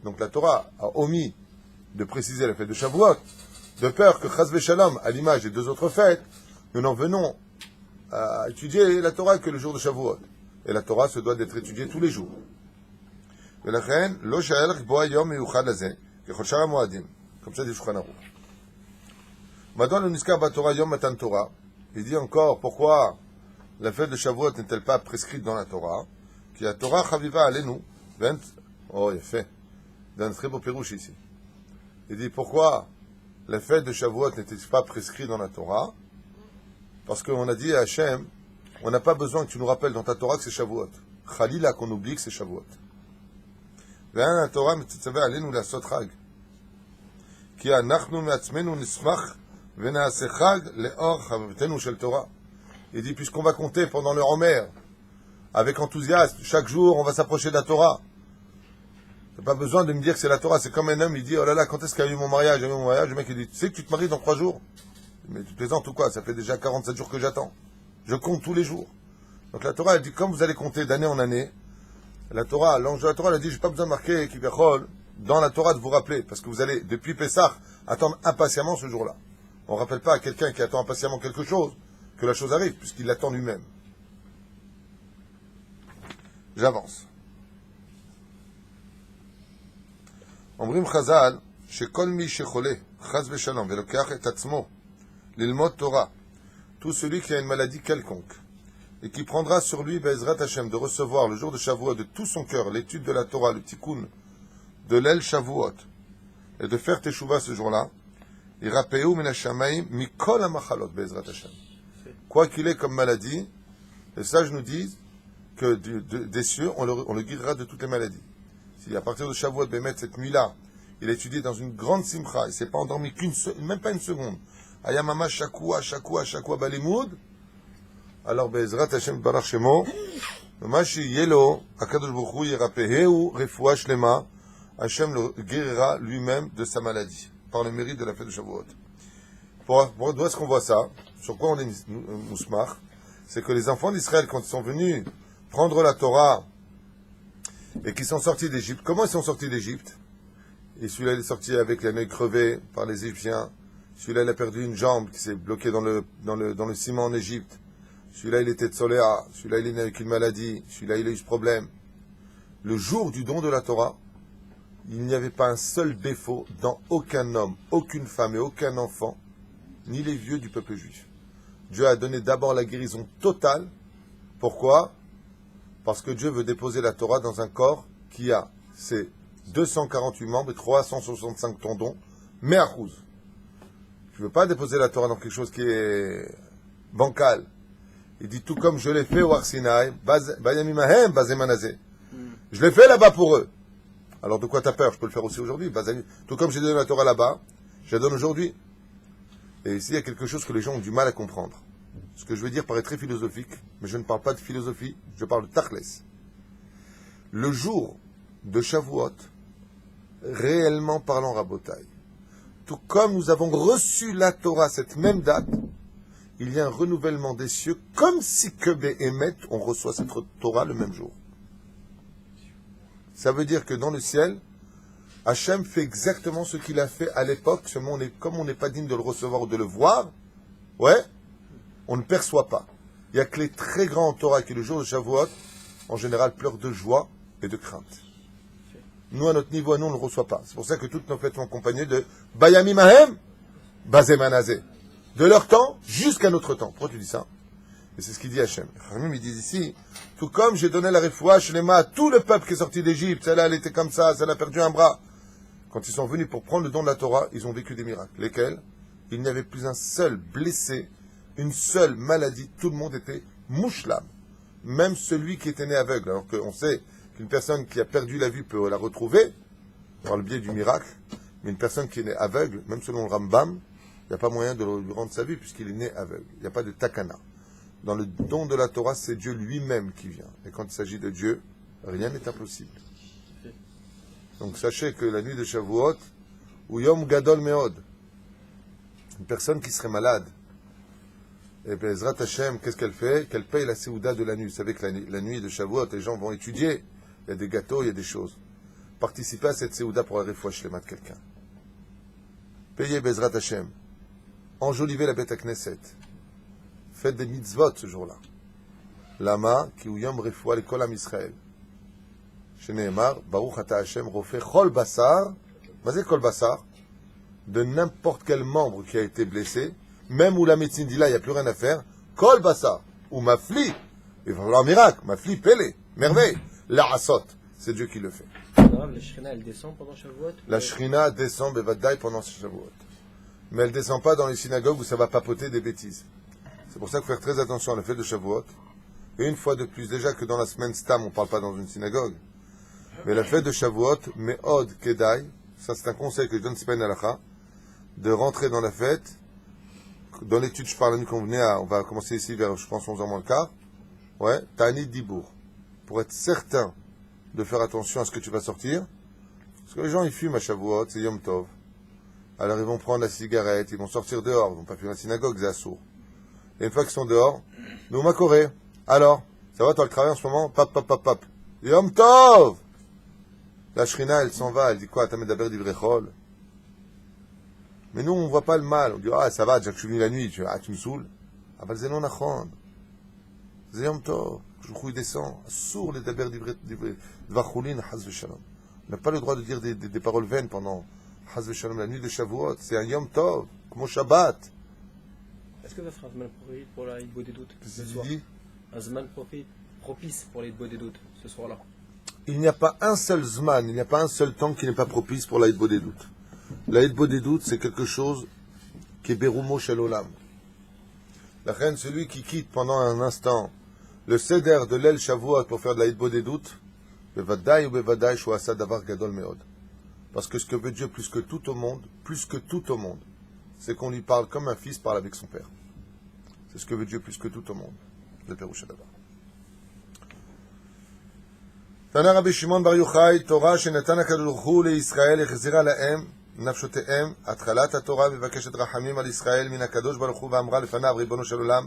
[SPEAKER 1] Donc la Torah a omis de préciser la fête de Shavuot, de peur que Chas v'Shalom, à l'image des deux autres fêtes, nous n'en venons à étudier la Torah que le jour de Shavuot. Et la Torah se doit d'être étudiée tous les jours. ולכן, לא שאל לקבוע יום מיוחד לזה, ככל שאר המועדים. Comme ça dit Shulchan Aruch. Madame le Niskar Batora Yom Matan Torah, il dit encore pourquoi la fête de Shavuot n'est-elle pas prescrite dans la Torah, qui la Torah Chaviva Alenu, oh, il fait, d'un très beau pérouche ici. Il dit pourquoi la fête de Shavuot n'était pas prescrite dans la Torah, parce qu'on a dit à Hachem, on n'a pas besoin que tu nous rappelles dans ta Torah que c'est Shavuot. Khalila qu'on oublie que c'est Shavuot. La Torah מתצווה עלינו לעשות חג. כי אנחנו מעצמנו נשמח ונעשה חג לאור חביבתנו של תורה. Il dit, puisqu'on va compter pendant le Homer, avec enthousiasme, chaque jour on va s'approcher de la Torah. T'as pas besoin de me dire que c'est la Torah, c'est comme un homme, il dit, oh là là, quand est-ce qu'il y a eu mon mariage? Le mec il dit, tu sais que tu te maries dans 3 jours? Mais tu plaisantes ou quoi? Ça fait déjà 47 jours que j'attends. Je compte tous les jours. Donc la Torah, elle dit, comme vous allez compter d'année en année, la Torah, l'ange de la Torah, elle a dit, j'ai pas besoin de marquer Kibechol dans la Torah de vous rappeler, parce que vous allez, depuis Pessah, attendre impatiemment ce jour-là. On ne rappelle pas à quelqu'un qui attend impatiemment quelque chose que la chose arrive, puisqu'il l'attend lui-même. J'avance. אומרים חז"ל, שכל מי שחולה, חס ושלום, ולוקח את עצמו ללמוד תורה, tout celui qui a une maladie quelconque, et qui prendra sur lui, Be'ezrat Hashem, de recevoir le jour de Shavuot de tout son cœur, l'étude de la Torah, le tikkun, de l'El Shavuot, et de faire Teshuvah ce jour-là, Irapeu min hashamayim mikol hamachalot Be'ezrat Hashem. Quoi qu'il ait comme maladie, les sages nous disent que des cieux, on le guidera de toutes les maladies. Si à partir de Shavuot, Bémet, cette nuit-là, il a étudié dans une grande simcha, il ne s'est pas endormi même pas une seconde, Ayamama shakua balimoud, alors Be'ezrat Hashem barach shemo, Mashi yelo, Akadosh Baruch Hu yirapeheu refoua shlema, Hashem le guérira lui-même de sa maladie, par le mérite de la fête de Shavuot. D'où est-ce qu'on voit ça? Sur quoi on est mousmach? C'est que les enfants d'Israël, quand ils sont venus prendre la Torah et qu'ils sont sortis d'Égypte, comment ils sont sortis d'Égypte? Et celui-là, il est sorti avec la œil crevé par les Égyptiens. Celui-là, il a perdu une jambe qui s'est bloquée dans le ciment en Égypte. Celui-là, il était de soléa. Celui-là, il est né avec une maladie. Celui-là, il a eu ce problème. Le jour du don de la Torah, il n'y avait pas un seul défaut dans aucun homme, aucune femme et aucun enfant, ni les vieux du peuple juif. Dieu a donné d'abord la guérison totale. Pourquoi? Parce que Dieu veut déposer la Torah dans un corps qui a ses 248 membres et 365 tendons, mais à Chouz. Tu ne veux pas déposer la Torah dans quelque chose qui est bancal. Il dit, tout comme je l'ai fait au Har Sinaï, Bayamimahem, Bazemanazé. Je l'ai fait là-bas pour eux. Alors de quoi t'as peur? Je peux le faire aussi aujourd'hui. Tout comme j'ai donné la Torah là-bas, je la donne aujourd'hui. Et ici, il y a quelque chose que les gens ont du mal à comprendre. Ce que je veux dire paraît très philosophique, mais je ne parle pas de philosophie, je parle de Tachles. Le jour de Shavuot, réellement parlant Rabotai, tout comme nous avons reçu la Torah cette même date, il y a un renouvellement des cieux, comme si que Béhémet, on reçoit cette Torah le même jour. Ça veut dire que dans le ciel, Hachem fait exactement ce qu'il a fait à l'époque, seulement comme on n'est pas digne de le recevoir ou de le voir, ouais, on ne perçoit pas. Il n'y a que les très grands en Torah qui, le jour de Shavuot, en général, pleurent de joie et de crainte. Nous, à notre niveau, nous, on ne le reçoit pas. C'est pour ça que toutes nos fêtes sont accompagnées de Bayami Mahem, Bazemanazé. De leur temps jusqu'à notre temps. Pourquoi tu dis ça? Et c'est ce qu'il dit Hachem. Ils disent ici, tout comme j'ai donné la refoua shlema à tout le peuple qui est sorti d'Égypte, celle-là, elle était comme ça, celle-là a perdu un bras. Quand ils sont venus pour prendre le don de la Torah, ils ont vécu des miracles. Lesquels? Il n'y avait plus un seul blessé, une seule maladie, tout le monde était mouchlam. Même celui qui était né aveugle. Alors qu'on sait qu'une personne qui a perdu la vue peut la retrouver, par le biais du miracle, mais une personne qui est née aveugle, même selon le Rambam, il n'y a pas moyen de lui rendre sa vue puisqu'il est né aveugle. Il n'y a pas de takana. Dans le don de la Torah, c'est Dieu lui-même qui vient. Et quand il s'agit de Dieu, rien n'est impossible. Donc sachez que la nuit de Shavuot, ou Yom Gadol Meod, une personne qui serait malade, Et Bezrat Hashem, qu'est-ce qu'elle fait? Qu'elle paye la Séouda de la nuit. Vous savez que la nuit de Shavuot, les gens vont étudier. Il y a des gâteaux, il y a des choses. Participez à cette Séouda pour la refouach lema de quelqu'un. Payez Bezrat Hashem. Enjolivez la Beth Knesset. Faites des mitzvot ce jour-là. Lama, ki ou yom refoua le kol am Israël. Sheneemar, Baruch ata Hashem, rofé chol basar. Vas-y, kol basar. De n'importe quel membre qui a été blessé, même où la médecine dit là, il n'y a plus rien à faire, kol basar. Ou mafli. Il va falloir un miracle. Mafli, pélé. Merveille. La asot. C'est Dieu qui le fait.
[SPEAKER 2] La Shrina, elle descend pendant Shavuot?
[SPEAKER 1] La Shrina descend Bevadai pendant Shavuot. Mais elle ne descend pas dans les synagogues où ça va papoter des bêtises. C'est pour ça qu'il faut faire très attention à la fête de Shavuot. Et une fois de plus, déjà que dans la semaine Stam, on ne parle pas dans une synagogue. Mais la fête de Shavuot, Me'od Kedai, ça c'est un conseil que je donne Spen Alacha, de rentrer dans la fête. Dans l'étude, je parle qu'on venait on va commencer ici vers, je pense, 11h moins le quart. Ouais, Tani Dibour. Pour être certain de faire attention à ce que tu vas sortir. Parce que les gens, ils fument à Shavuot, c'est Yom Tov. Alors ils vont prendre la cigarette, ils vont sortir dehors, ils vont pas fumer à la synagogue, c'est assourd. Et une fois qu'ils sont dehors, nous ma Corée. Alors, ça va, toi le travail en ce moment? Pap, pap, pap, pap. Yom Tov! La Shrina, elle s'en va, elle dit quoi? T'as mis d'abord d'ivrechol. Mais nous, on voit pas le mal. On dit, ah, ça va, déjà que je suis venu la nuit, tu me saoules. Ah, bah, c'est non nachon. C'est Yom Tov. Je vous descend. Sourd les d'abord d'ivrechulin, haz v'shalom. On n'a pas le droit de dire des paroles vaines pendant haz v'shalom, la nuit de Shavuot. C'est un Yom Tov, comme au Shabbat.
[SPEAKER 2] Est-ce que ça sera un Zman propice pour la Hitbo des doutes ce
[SPEAKER 1] Tu
[SPEAKER 2] soir?
[SPEAKER 1] dis,
[SPEAKER 2] Un Zman propice pour la Hitbo des doutes ce soir-là?
[SPEAKER 1] il n'y a pas un seul Zman, il n'y a pas un seul temps qui n'est pas propice pour la Hitbo des doutes. La Hitbo des doutes, c'est quelque chose qui est Berumo Shel Olam. La reine, celui qui quitte pendant un instant le Seder de l'El Shavuot pour faire de la Hitbo des doutes, Bevadai ou Bevadai Shuasa Davar Gadol Meod. Parce que ce que veut Dieu plus que tout au monde, c'est qu'on lui parle comme un fils parle avec son père. C'est ce que veut Dieu plus que tout au monde. Le Pérouche d'abord. Tana Rabbi Shimon Bar Yochai, Torah shenatan HaKadosh Baruch Hu leYisrael החזירה להם נפשותיהם, התחלת התורה מבקשת רחמים על ישראל מן הקדוש ברוך הוא ואמרה לפניו ריבונו של עולם,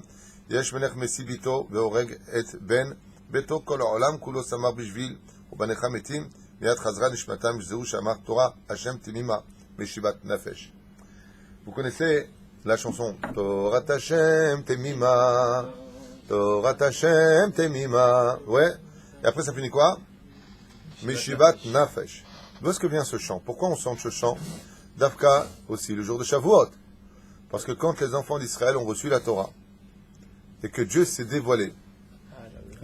[SPEAKER 1] יש מלך משיא ביתו והורג את בן ביתו, כל העולם כולו שמח בשביל ובניך מתים, מיד חזרה נשמתם זהו שאמר תורה השם תמימה משיבת נפש. Vous connaissez la chanson Torah Hashem Temima, Torah Hashem Temima. Ouais. Et après ça finit quoi? Mishivat Nafesh. D'où est-ce que vient ce chant? Pourquoi on chante ce chant? Dafka aussi, le jour de Shavuot. Parce que quand les enfants d'Israël ont reçu la Torah, et que Dieu s'est dévoilé,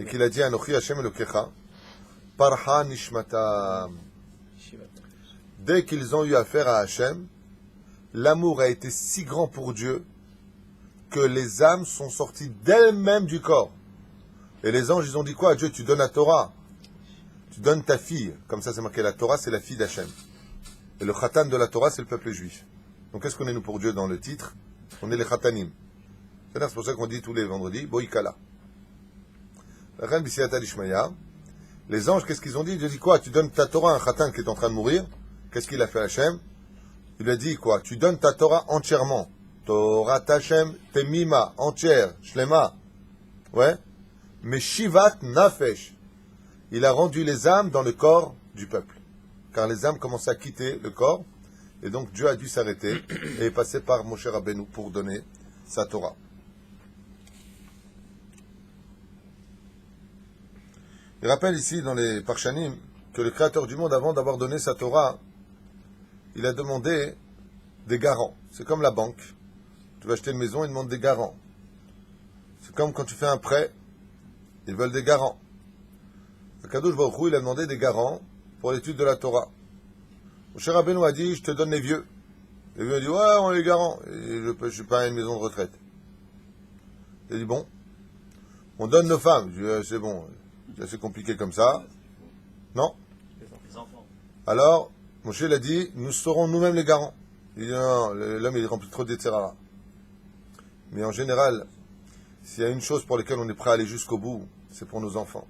[SPEAKER 1] et qu'il a dit Anochi Hashem Elokecha, Parha Nishmatam. Dès qu'ils ont eu affaire à Hashem, l'amour a été si grand pour Dieu que les âmes sont sorties d'elles-mêmes du corps. Et les anges, ils ont dit quoi à Dieu? Tu donnes la Torah. Tu donnes ta fille. Comme ça, c'est marqué. La Torah, c'est la fille d'Hachem. Et le khatan de la Torah, c'est le peuple juif. Donc, qu'est-ce qu'on est nous pour Dieu dans le titre? On est les khatanim. C'est pour ça qu'on dit tous les vendredis, Boïkala. La reine Bisiata Lishmaya. Les anges, qu'est-ce qu'ils ont dit? Ils ont dit quoi? Tu donnes ta Torah à un khatan qui est en train de mourir. Qu'est-ce qu'il a fait Hachem? Il a dit quoi? Tu donnes ta Torah entièrement. Torah Hashem Temima, entière, Shlema. Ouais. Mais Shivat Nafesh. Il a rendu les âmes dans le corps du peuple. Car les âmes commençaient à quitter le corps. Et donc Dieu a dû s'arrêter et est passé par Moshe Rabbeinu pour donner sa Torah. Il rappelle ici dans les Parshanim que le Créateur du monde, avant d'avoir donné sa Torah, il a demandé des garants. C'est comme la banque. Tu vas acheter une maison, ils demandent des garants. C'est comme quand tu fais un prêt, ils veulent des garants. Le Kadosh Baruch Hu, il a demandé des garants pour l'étude de la Torah. Moshe Rabbeinu a dit, je te donne les vieux. Les vieux ont dit, ouais, on est les garants. Et je suis pas à une maison de retraite. Il a dit, bon, on donne nos femmes. Je dis, c'est bon, c'est assez compliqué comme ça. Non?
[SPEAKER 5] Les enfants.
[SPEAKER 1] Alors, Moshe l'a dit, nous serons nous-mêmes les garants. Il dit, non, l'homme il remplit trop d'Etzerara. Mais en général, s'il y a une chose pour laquelle on est prêt à aller jusqu'au bout, c'est pour nos enfants.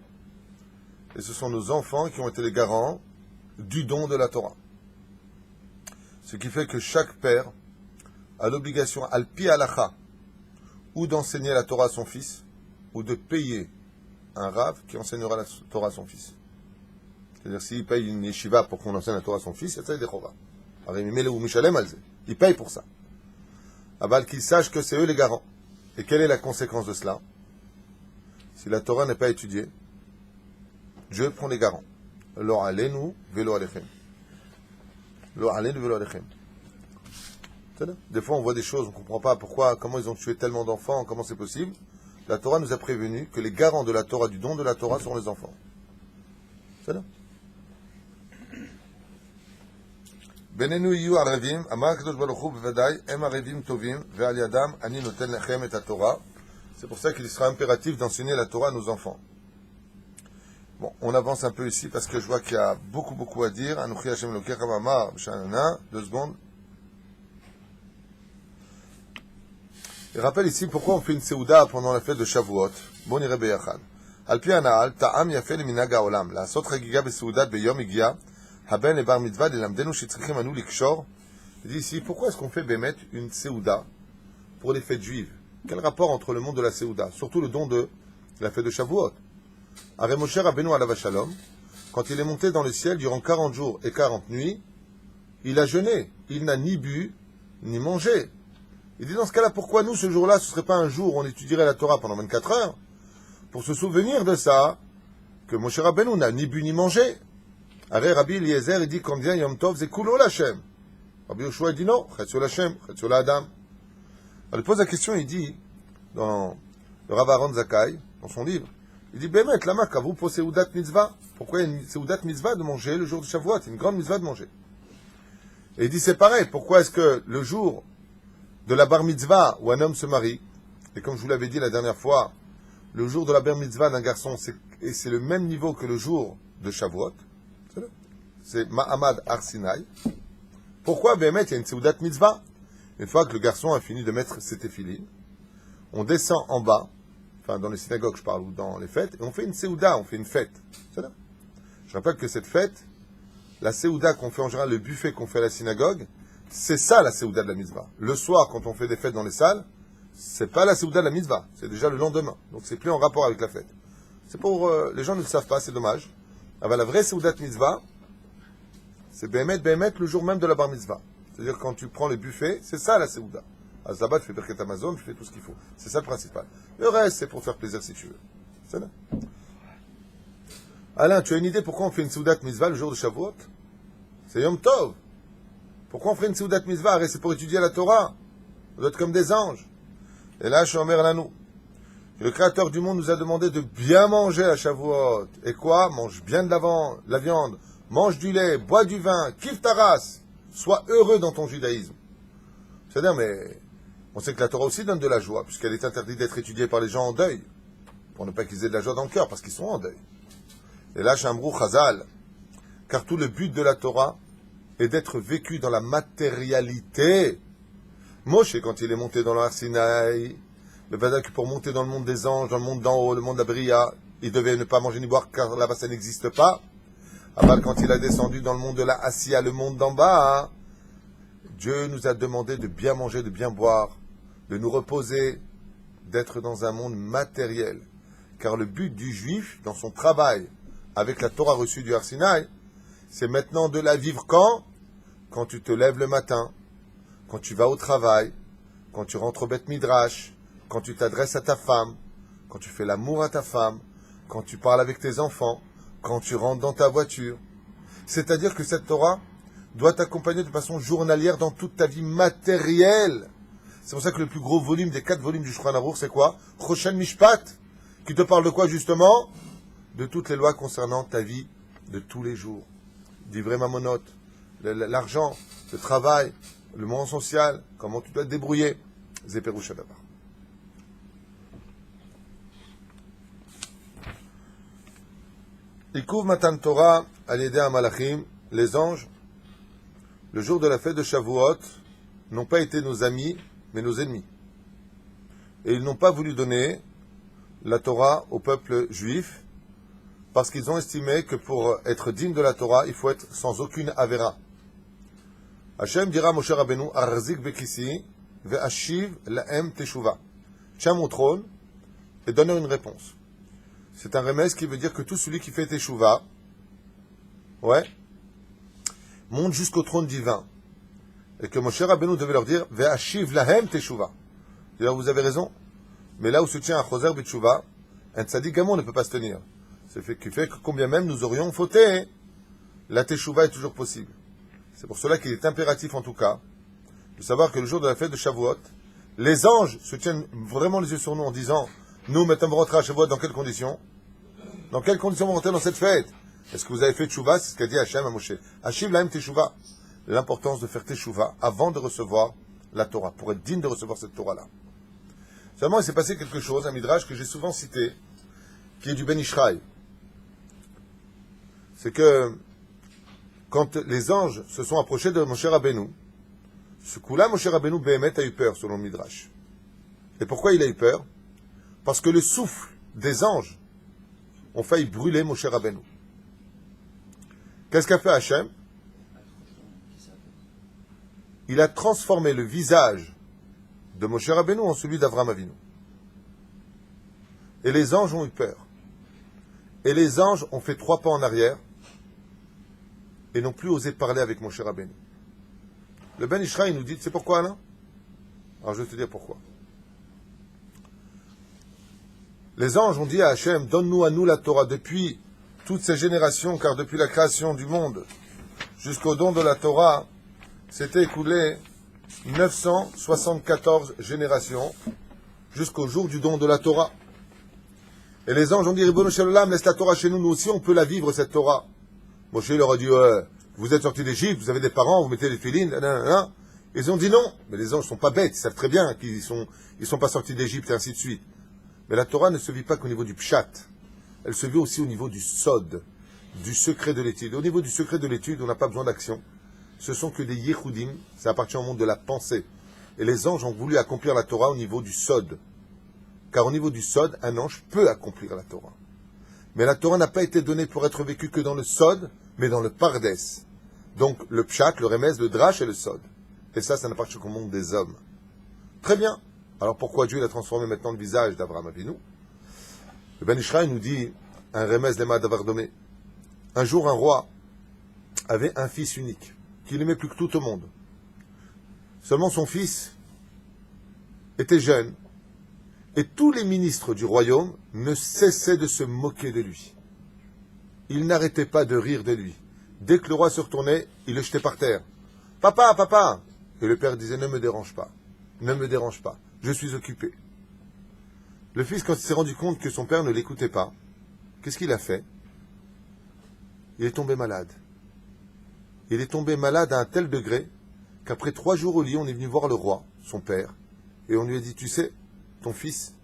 [SPEAKER 1] Et ce sont nos enfants qui ont été les garants du don de la Torah. Ce qui fait que chaque père a l'obligation, al-pi halacha, ou d'enseigner la Torah à son fils, ou de payer un Rav qui enseignera la Torah à son fils. C'est-à-dire, s'il paye une yeshiva pour qu'on enseigne la Torah à son fils, c'est des chova. Il paye pour ça. Aval qu'il sache que c'est eux les garants. Et quelle est la conséquence de cela? Si la Torah n'est pas étudiée, Dieu prend les garants. Lo alenu velo alechem. Lo alenu velo alechem. Des fois, on voit des choses, on ne comprend pas pourquoi, comment ils ont tué tellement d'enfants, comment c'est possible. La Torah nous a prévenu que les garants de la Torah, du don de la Torah, sont les enfants. C'est là. Benenu yu arevim, amar kadosh baruch hu bevadai, em arevim tovim, ve'al yadam ani noten lechem et Torah. C'est pour ça qu'il sera impératif d'enseigner la Torah à nos enfants. Bon, on avance un peu ici parce que je vois qu'il y a beaucoup à dire. Anuchi Hashem Elokecha v'amar b'shanana. 2 secondes. Il rappelle ici pourquoi on fait une seouda pendant la fête de Shavuot. Bon, nireh beyachad. Al pi hana'al, ta'am yafe leminhag ha'olam. La'asot chagiga beseudat beyom higia. Haben et bar mitzvah lelamdenu shetzrichim anu likshor. Il dit ici, pourquoi est-ce qu'on fait bémet une seouda pour les fêtes juives? Quel rapport entre le monde de la seouda, surtout le don de la fête de Shavuot? Aré Moshe Rabbeinu alav shalom, quand il est monté dans le ciel durant 40 jours et 40 nuits, il a jeûné. Il n'a ni bu, ni mangé. Il dit dans ce cas-là, pourquoi nous, ce jour-là, ce ne serait pas un jour où on étudierait la Torah pendant 24 heures, pour se souvenir de ça, que Moshe Rabbeinu n'a ni bu ni mangé. Aré Rabbi Eliezer, il dit, quand vient Yom Tov, c'est Kulo Lachem. Rabbi Yoshua, il dit non, Chetzo Lachem, Chetzo Adam. Alors il pose la question, il dit, dans le Rav Aaron Zakai, dans son livre, il dit, Bémet, lama kavu po seudat mitzvah. Pourquoi il y a une seudat mitzvah de manger le jour de Shavuot? C'est une grande mitzvah de manger. Et il dit, c'est pareil, pourquoi est-ce que le jour de la bar mitzvah où un homme se marie, et comme je vous l'avais dit la dernière fois, le jour de la bar mitzvah d'un garçon, c'est le même niveau que le jour de Shavuot, c'est Ma'amad Har Sinai. Pourquoi, Bémet, il y a une seudat mitzvah? Une fois que le garçon a fini de mettre ses téphilines, on descend en bas, enfin dans les synagogues je parle, ou dans les fêtes, et on fait une séouda, on fait une fête. C'est là. Je rappelle que cette fête, la séouda qu'on fait en général, le buffet qu'on fait à la synagogue, c'est ça la séouda de la mitzvah. Le soir, quand on fait des fêtes dans les salles, c'est pas la séouda de la mitzvah, c'est déjà le lendemain. Donc c'est plus en rapport avec la fête. C'est pour... les gens ne le savent pas, c'est dommage. Ah ben, la vraie séouda de mitzvah, c'est Bémet le jour même de la bar mitzvah. C'est-à-dire quand tu prends les buffets, c'est ça la séouda. À là-bas, tu fais Birkat Amazon, tu fais tout ce qu'il faut. C'est ça le principal. Le reste, c'est pour faire plaisir si tu veux. C'est là. Alain, tu as une idée pourquoi on fait une séouda mitzvah le jour de Shavuot? C'est Yom Tov. Pourquoi on fait une séouda mitzvah? C'est pour étudier la Torah. On doit être comme des anges. Et là, Shomer Lanou. Le Créateur du monde nous a demandé de bien manger à Shavuot. Et quoi? Mange bien de la viande, mange du lait, bois du vin, kiffe ta race. Sois heureux dans ton judaïsme. C'est-à-dire, mais on sait que la Torah aussi donne de la joie, puisqu'elle est interdite d'être étudiée par les gens en deuil, pour ne pas qu'ils aient de la joie dans le cœur, parce qu'ils sont en deuil. Et là, Shamrou Chazal, car tout le but de la Torah est d'être vécu dans la matérialité. Moshe, quand il est monté dans le Har Sinaï, le Vadak, pour monter dans le monde des anges, dans le monde d'en haut, le monde de la Bria, il devait ne pas manger ni boire, car là-bas ça n'existe pas. Aval, quand il a descendu dans le monde de la Asiya, le monde d'en bas, hein, Dieu nous a demandé de bien manger, de bien boire, de nous reposer, d'être dans un monde matériel. Car le but du juif, dans son travail, avec la Torah reçue du Har Sinaï, c'est maintenant de la vivre quand? Quand tu te lèves le matin, quand tu vas au travail, quand tu rentres au Beth Midrash, quand tu t'adresses à ta femme, quand tu fais l'amour à ta femme, quand tu parles avec tes enfants, quand tu rentres dans ta voiture. C'est-à-dire que cette Torah doit t'accompagner de façon journalière dans toute ta vie matérielle. C'est pour ça que le plus gros volume des 4 volumes du Shulchan Aruch, c'est quoi? Choshen Mishpat, qui te parle de quoi justement? De toutes les lois concernant ta vie de tous les jours. D'ivrei mamonot, l'argent, le travail, le monde social, comment tu dois te débrouiller. Zeperoucha d'abord. Ikuv Matan Torah, al-Yedei HaMalachim, les anges, le jour de la fête de Shavuot, n'ont pas été nos amis, mais nos ennemis. Et ils n'ont pas voulu donner la Torah au peuple juif, parce qu'ils ont estimé que pour être digne de la Torah, il faut être sans aucune avéra. Hashem dira à Moshe Rabbeinu, Arzik bekisi, ve'ashiv la'em teshuva. tiens mon trône et donne une réponse. C'est un remez qui veut dire que tout celui qui fait teshuva, monte jusqu'au trône divin. Et que Moshe Rabbeinu devait leur dire, ve'ashiv lahem teshuva. D'ailleurs, vous avez raison. Mais là où se tient un choser b'teshuva, un tzaddik gamon ne peut pas se tenir. C'est fait qui fait que combien même nous aurions fauté, la teshuva est toujours possible. C'est pour cela qu'il est impératif en tout cas de savoir que le jour de la fête de Shavuot, les anges se tiennent vraiment les yeux sur nous en disant, nous maintenant on va rentrer à Shavuot dans quelles conditions? Dans quelles conditions on va rentrer dans cette fête? Est-ce que vous avez fait teshuva? C'est ce qu'a dit Hachem à Moshe. Hashiv lahem teshuva. L'importance de faire teshuva avant de recevoir la Torah, pour être digne de recevoir cette Torah-là. Seulement, il s'est passé quelque chose, un midrash que j'ai souvent cité, qui est du Ben Ishraï. C'est que, quand les anges se sont approchés de Moshe Rabbeinu, ce coup-là, Moshe Rabbeinu Béhémet a eu peur, selon le midrash. Et pourquoi il a eu peur? Parce que le souffle des anges ont failli brûler Moshe Rabbeinu. Qu'est-ce qu'a fait Hachem? Il a transformé le visage de Moshe Rabbeinu en celui d'Avraham Avinu. Et les anges ont eu peur. Et les anges ont fait 3 pas en arrière et n'ont plus osé parler avec Moshe Rabbeinu. Le Ben Ishraï nous dit, c'est pourquoi, Alain? Alors je vais te dire pourquoi. Les anges ont dit à Hachem, donne-nous à nous la Torah depuis toutes ces générations, car depuis la création du monde jusqu'au don de la Torah, s'était écoulé 974 générations jusqu'au jour du don de la Torah. Et les anges ont dit, Ribono Shel Olam, laisse la Torah chez nous, nous aussi on peut la vivre cette Torah. Moshe leur a dit, vous êtes sortis d'Égypte, vous avez des parents, vous mettez les filines, nanana. Ils ont dit non, mais les anges ne sont pas bêtes, ils savent très bien qu'ils sont pas sortis d'Égypte et ainsi de suite. Mais la Torah ne se vit pas qu'au niveau du pshat, elle se vit aussi au niveau du sod, du secret de l'étude. Au niveau du secret de l'étude, on n'a pas besoin d'action. Ce sont que des Yehudim, ça appartient au monde de la pensée. Et les anges ont voulu accomplir la Torah au niveau du sod. Car au niveau du sod, un ange peut accomplir la Torah. Mais la Torah n'a pas été donnée pour être vécue que dans le sod, mais dans le pardès. Donc le pshat, le remez, le drash et le sod. Et ça n'appartient qu'au monde des hommes. Très bien. Alors pourquoi Dieu a transformé maintenant le visage d'Avraham Avinu? Le Ben Ishraï nous dit, un remez lema davar domé. Un jour, un roi avait un fils unique, qu'il aimait plus que tout au monde. Seulement son fils était jeune, et tous les ministres du royaume ne cessaient de se moquer de lui. Ils n'arrêtaient pas de rire de lui. Dès que le roi se retournait, il le jetait par terre. « Papa, papa !» Et le père disait « Ne me dérange pas, ne me dérange pas, je suis occupé. » Le fils, quand il s'est rendu compte que son père ne l'écoutait pas, qu'est-ce qu'il a fait? Il est tombé malade. Il est tombé malade à un tel degré qu'après 3 jours au lit, on est venu voir le roi, son père, et on lui a dit, tu sais, ton fils,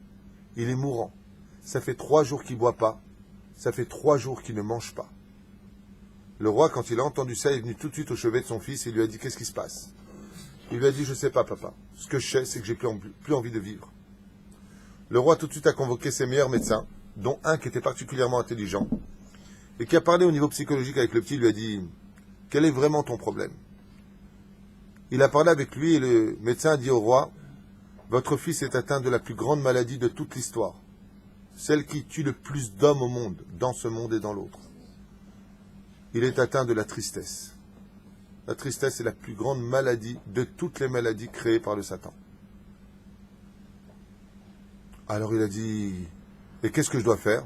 [SPEAKER 1] il est mourant. Ça fait 3 jours qu'il ne boit pas. Ça fait 3 jours qu'il ne mange pas. Le roi, quand il a entendu ça, il est venu tout de suite au chevet de son fils et il lui a dit, qu'est-ce qui se passe? Il lui a dit, je ne sais pas, papa. Ce que je sais, c'est que j'ai plus envie de vivre. Le roi tout de suite a convoqué ses meilleurs médecins, dont un qui était particulièrement intelligent, et qui a parlé au niveau psychologique avec le petit, il lui a dit, quel est vraiment ton problème? Il a parlé avec lui et le médecin a dit au roi, votre fils est atteint de la plus grande maladie de toute l'histoire, celle qui tue le plus d'hommes au monde, dans ce monde et dans l'autre. Il est atteint de la tristesse. La tristesse est la plus grande maladie de toutes les maladies créées par le Satan. Alors il a dit, et qu'est-ce que je dois faire?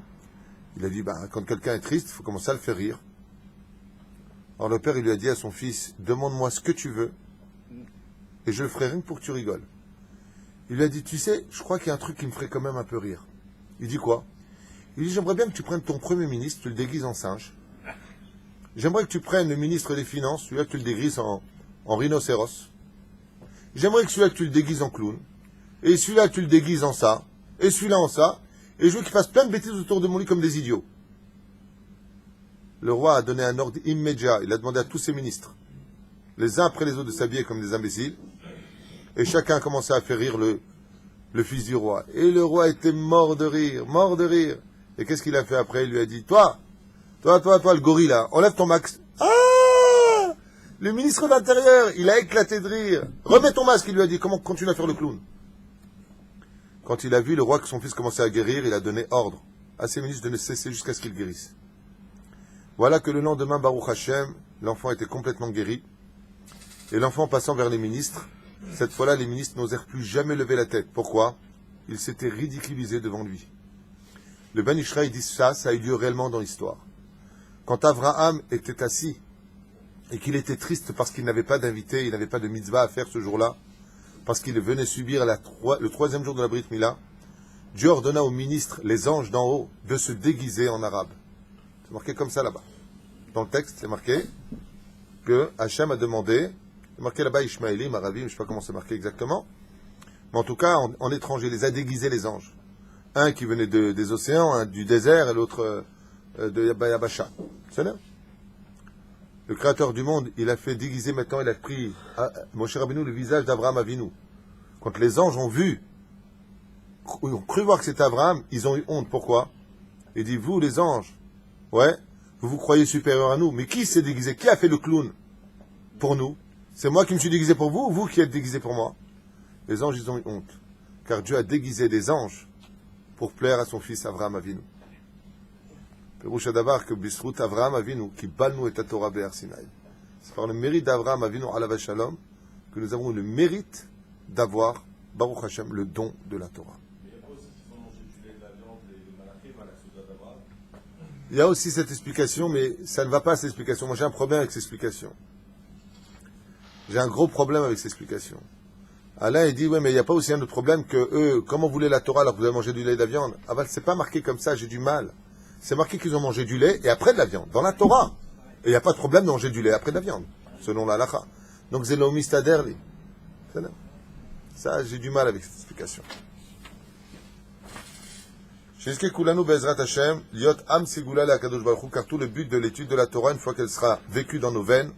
[SPEAKER 1] Il a dit, quand quelqu'un est triste, il faut commencer à le faire rire. Alors le père, il lui a dit à son fils, demande-moi ce que tu veux, et je le ferai rien que pour que tu rigoles. Il lui a dit, tu sais, je crois qu'il y a un truc qui me ferait quand même un peu rire. Il dit quoi? Il dit, j'aimerais bien que tu prennes ton premier ministre, tu le déguises en singe. J'aimerais que tu prennes le ministre des Finances, celui-là que tu le déguises en rhinocéros. J'aimerais que celui-là que tu le déguises en clown. Et celui-là tu le déguises en ça. Et celui-là en ça. Et je veux qu'il fasse plein de bêtises autour de mon lit comme des idiots. Le roi a donné un ordre immédiat. Il a demandé à tous ses ministres, les uns après les autres, de s'habiller comme des imbéciles. Et chacun a commencé à faire rire le fils du roi. Et le roi était mort de rire, mort de rire. Et qu'est-ce qu'il a fait après? Il lui a dit, toi, le gorille là, enlève ton masque. Ah! Le ministre de l'Intérieur, il a éclaté de rire. Remets ton masque, il lui a dit. Comment continue à faire le clown? Quand il a vu le roi que son fils commençait à guérir, il a donné ordre à ses ministres de ne cesser jusqu'à ce qu'il guérisse. Voilà que le lendemain, Baruch Hashem, l'enfant était complètement guéri. Et l'enfant passant vers les ministres, cette fois-là, les ministres n'osèrent plus jamais lever la tête. Pourquoi? Ils s'étaient ridiculisés devant lui. Le Ben Ishraï dit ça a eu lieu réellement dans l'histoire. Quand Abraham était assis et qu'il était triste parce qu'il n'avait pas d'invité, il n'avait pas de mitzvah à faire ce jour-là, parce qu'il venait subir le 3e jour de la Brit Mila, Dieu ordonna aux ministres, les anges d'en haut, de se déguiser en arabe. C'est marqué comme ça là-bas. Dans le texte, c'est marqué que Hachem a demandé, c'est marqué là-bas Ishmaélim, Aravim, je ne sais pas comment c'est marqué exactement, mais en tout cas, en étranger, les a déguisés les anges. Un qui venait des océans, un du désert, et l'autre de Yabasha. C'est là. Le créateur du monde, il a fait déguiser maintenant, il a pris Moshe Rabbeinu le visage d'Abraham Avinu. Quand les anges ont vu, ont cru voir que c'était Abraham, ils ont eu honte. Pourquoi? Il dit, vous les anges, ouais, vous vous croyez supérieurs à nous, mais qui s'est déguisé? Qui a fait le clown pour nous? C'est moi qui me suis déguisé pour vous ou vous qui êtes déguisé pour moi? Les anges, ils ont eu honte. Car Dieu a déguisé des anges pour plaire à son fils Abraham Avinu. Pérouche Adavar que Bisrout Abraham Avinu qui balnou et Torah Be'er Sinaï. C'est par le mérite d'Abraham Avinu alav shalom que nous avons le mérite d'avoir Baruch Hashem le don de la Torah. Il y a aussi cette explication, mais ça ne va pas cette explication. Moi j'ai un problème avec cette explication. J'ai un gros problème avec cette explication. Alain il dit ouais mais il n'y a pas aussi un autre problème que eux, comment vous voulez la Torah alors que vous avez mangé du lait et de la viande? Ah ben c'est pas marqué comme ça, j'ai du mal. C'est marqué qu'ils ont mangé du lait et après de la viande, dans la Torah. Et il n'y a pas de problème de manger du lait après de la viande, selon la halakha. Donc Zelomi Staderli. Ça, j'ai du mal avec cette explication. Car tout le but de l'étude de la Torah, une fois qu'elle sera vécue dans nos veines,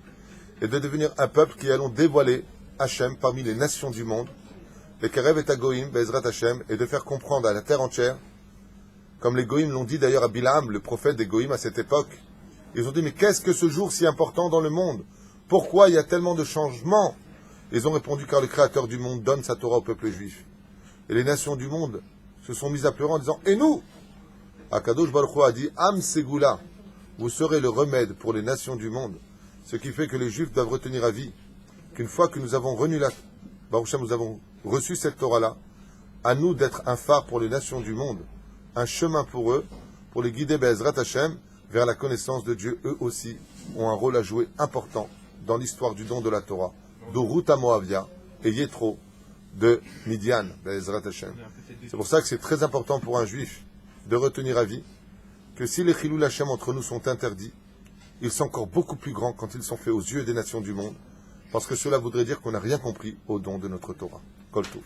[SPEAKER 1] est de devenir un peuple qui allons dévoiler Hachem parmi les nations du monde, les Karev et Goïm, Bezrat Hachem, et de faire comprendre à la terre entière, comme les Goïm l'ont dit d'ailleurs à Bilam, le prophète des Goïm à cette époque. Ils ont dit, mais qu'est-ce que ce jour si important dans le monde? Pourquoi il y a tellement de changements? Ils ont répondu, car le Créateur du monde donne sa Torah au peuple juif. Et les nations du monde se sont mises à pleurer en disant, et nous? Akadosh Baruch Hu a dit, Am Segula, vous serez le remède pour les nations du monde. Ce qui fait que les Juifs doivent retenir à vie qu'une fois que nous avons nous avons reçu cette Torah-là, à nous d'être un phare pour les nations du monde, un chemin pour eux, pour les guider Be'ezrat Hashem vers la connaissance de Dieu. Eux aussi ont un rôle à jouer important dans l'histoire du don de la Torah, d'Uruta Moavia et Yétro de Midian Be'ezrat Hashem. C'est pour ça que c'est très important pour un juif de retenir à vie que si les Chilul Hashem entre nous sont interdits, ils sont encore beaucoup plus grands quand ils sont faits aux yeux des nations du monde, parce que cela voudrait dire qu'on n'a rien compris au don de notre Torah. Kol Tov.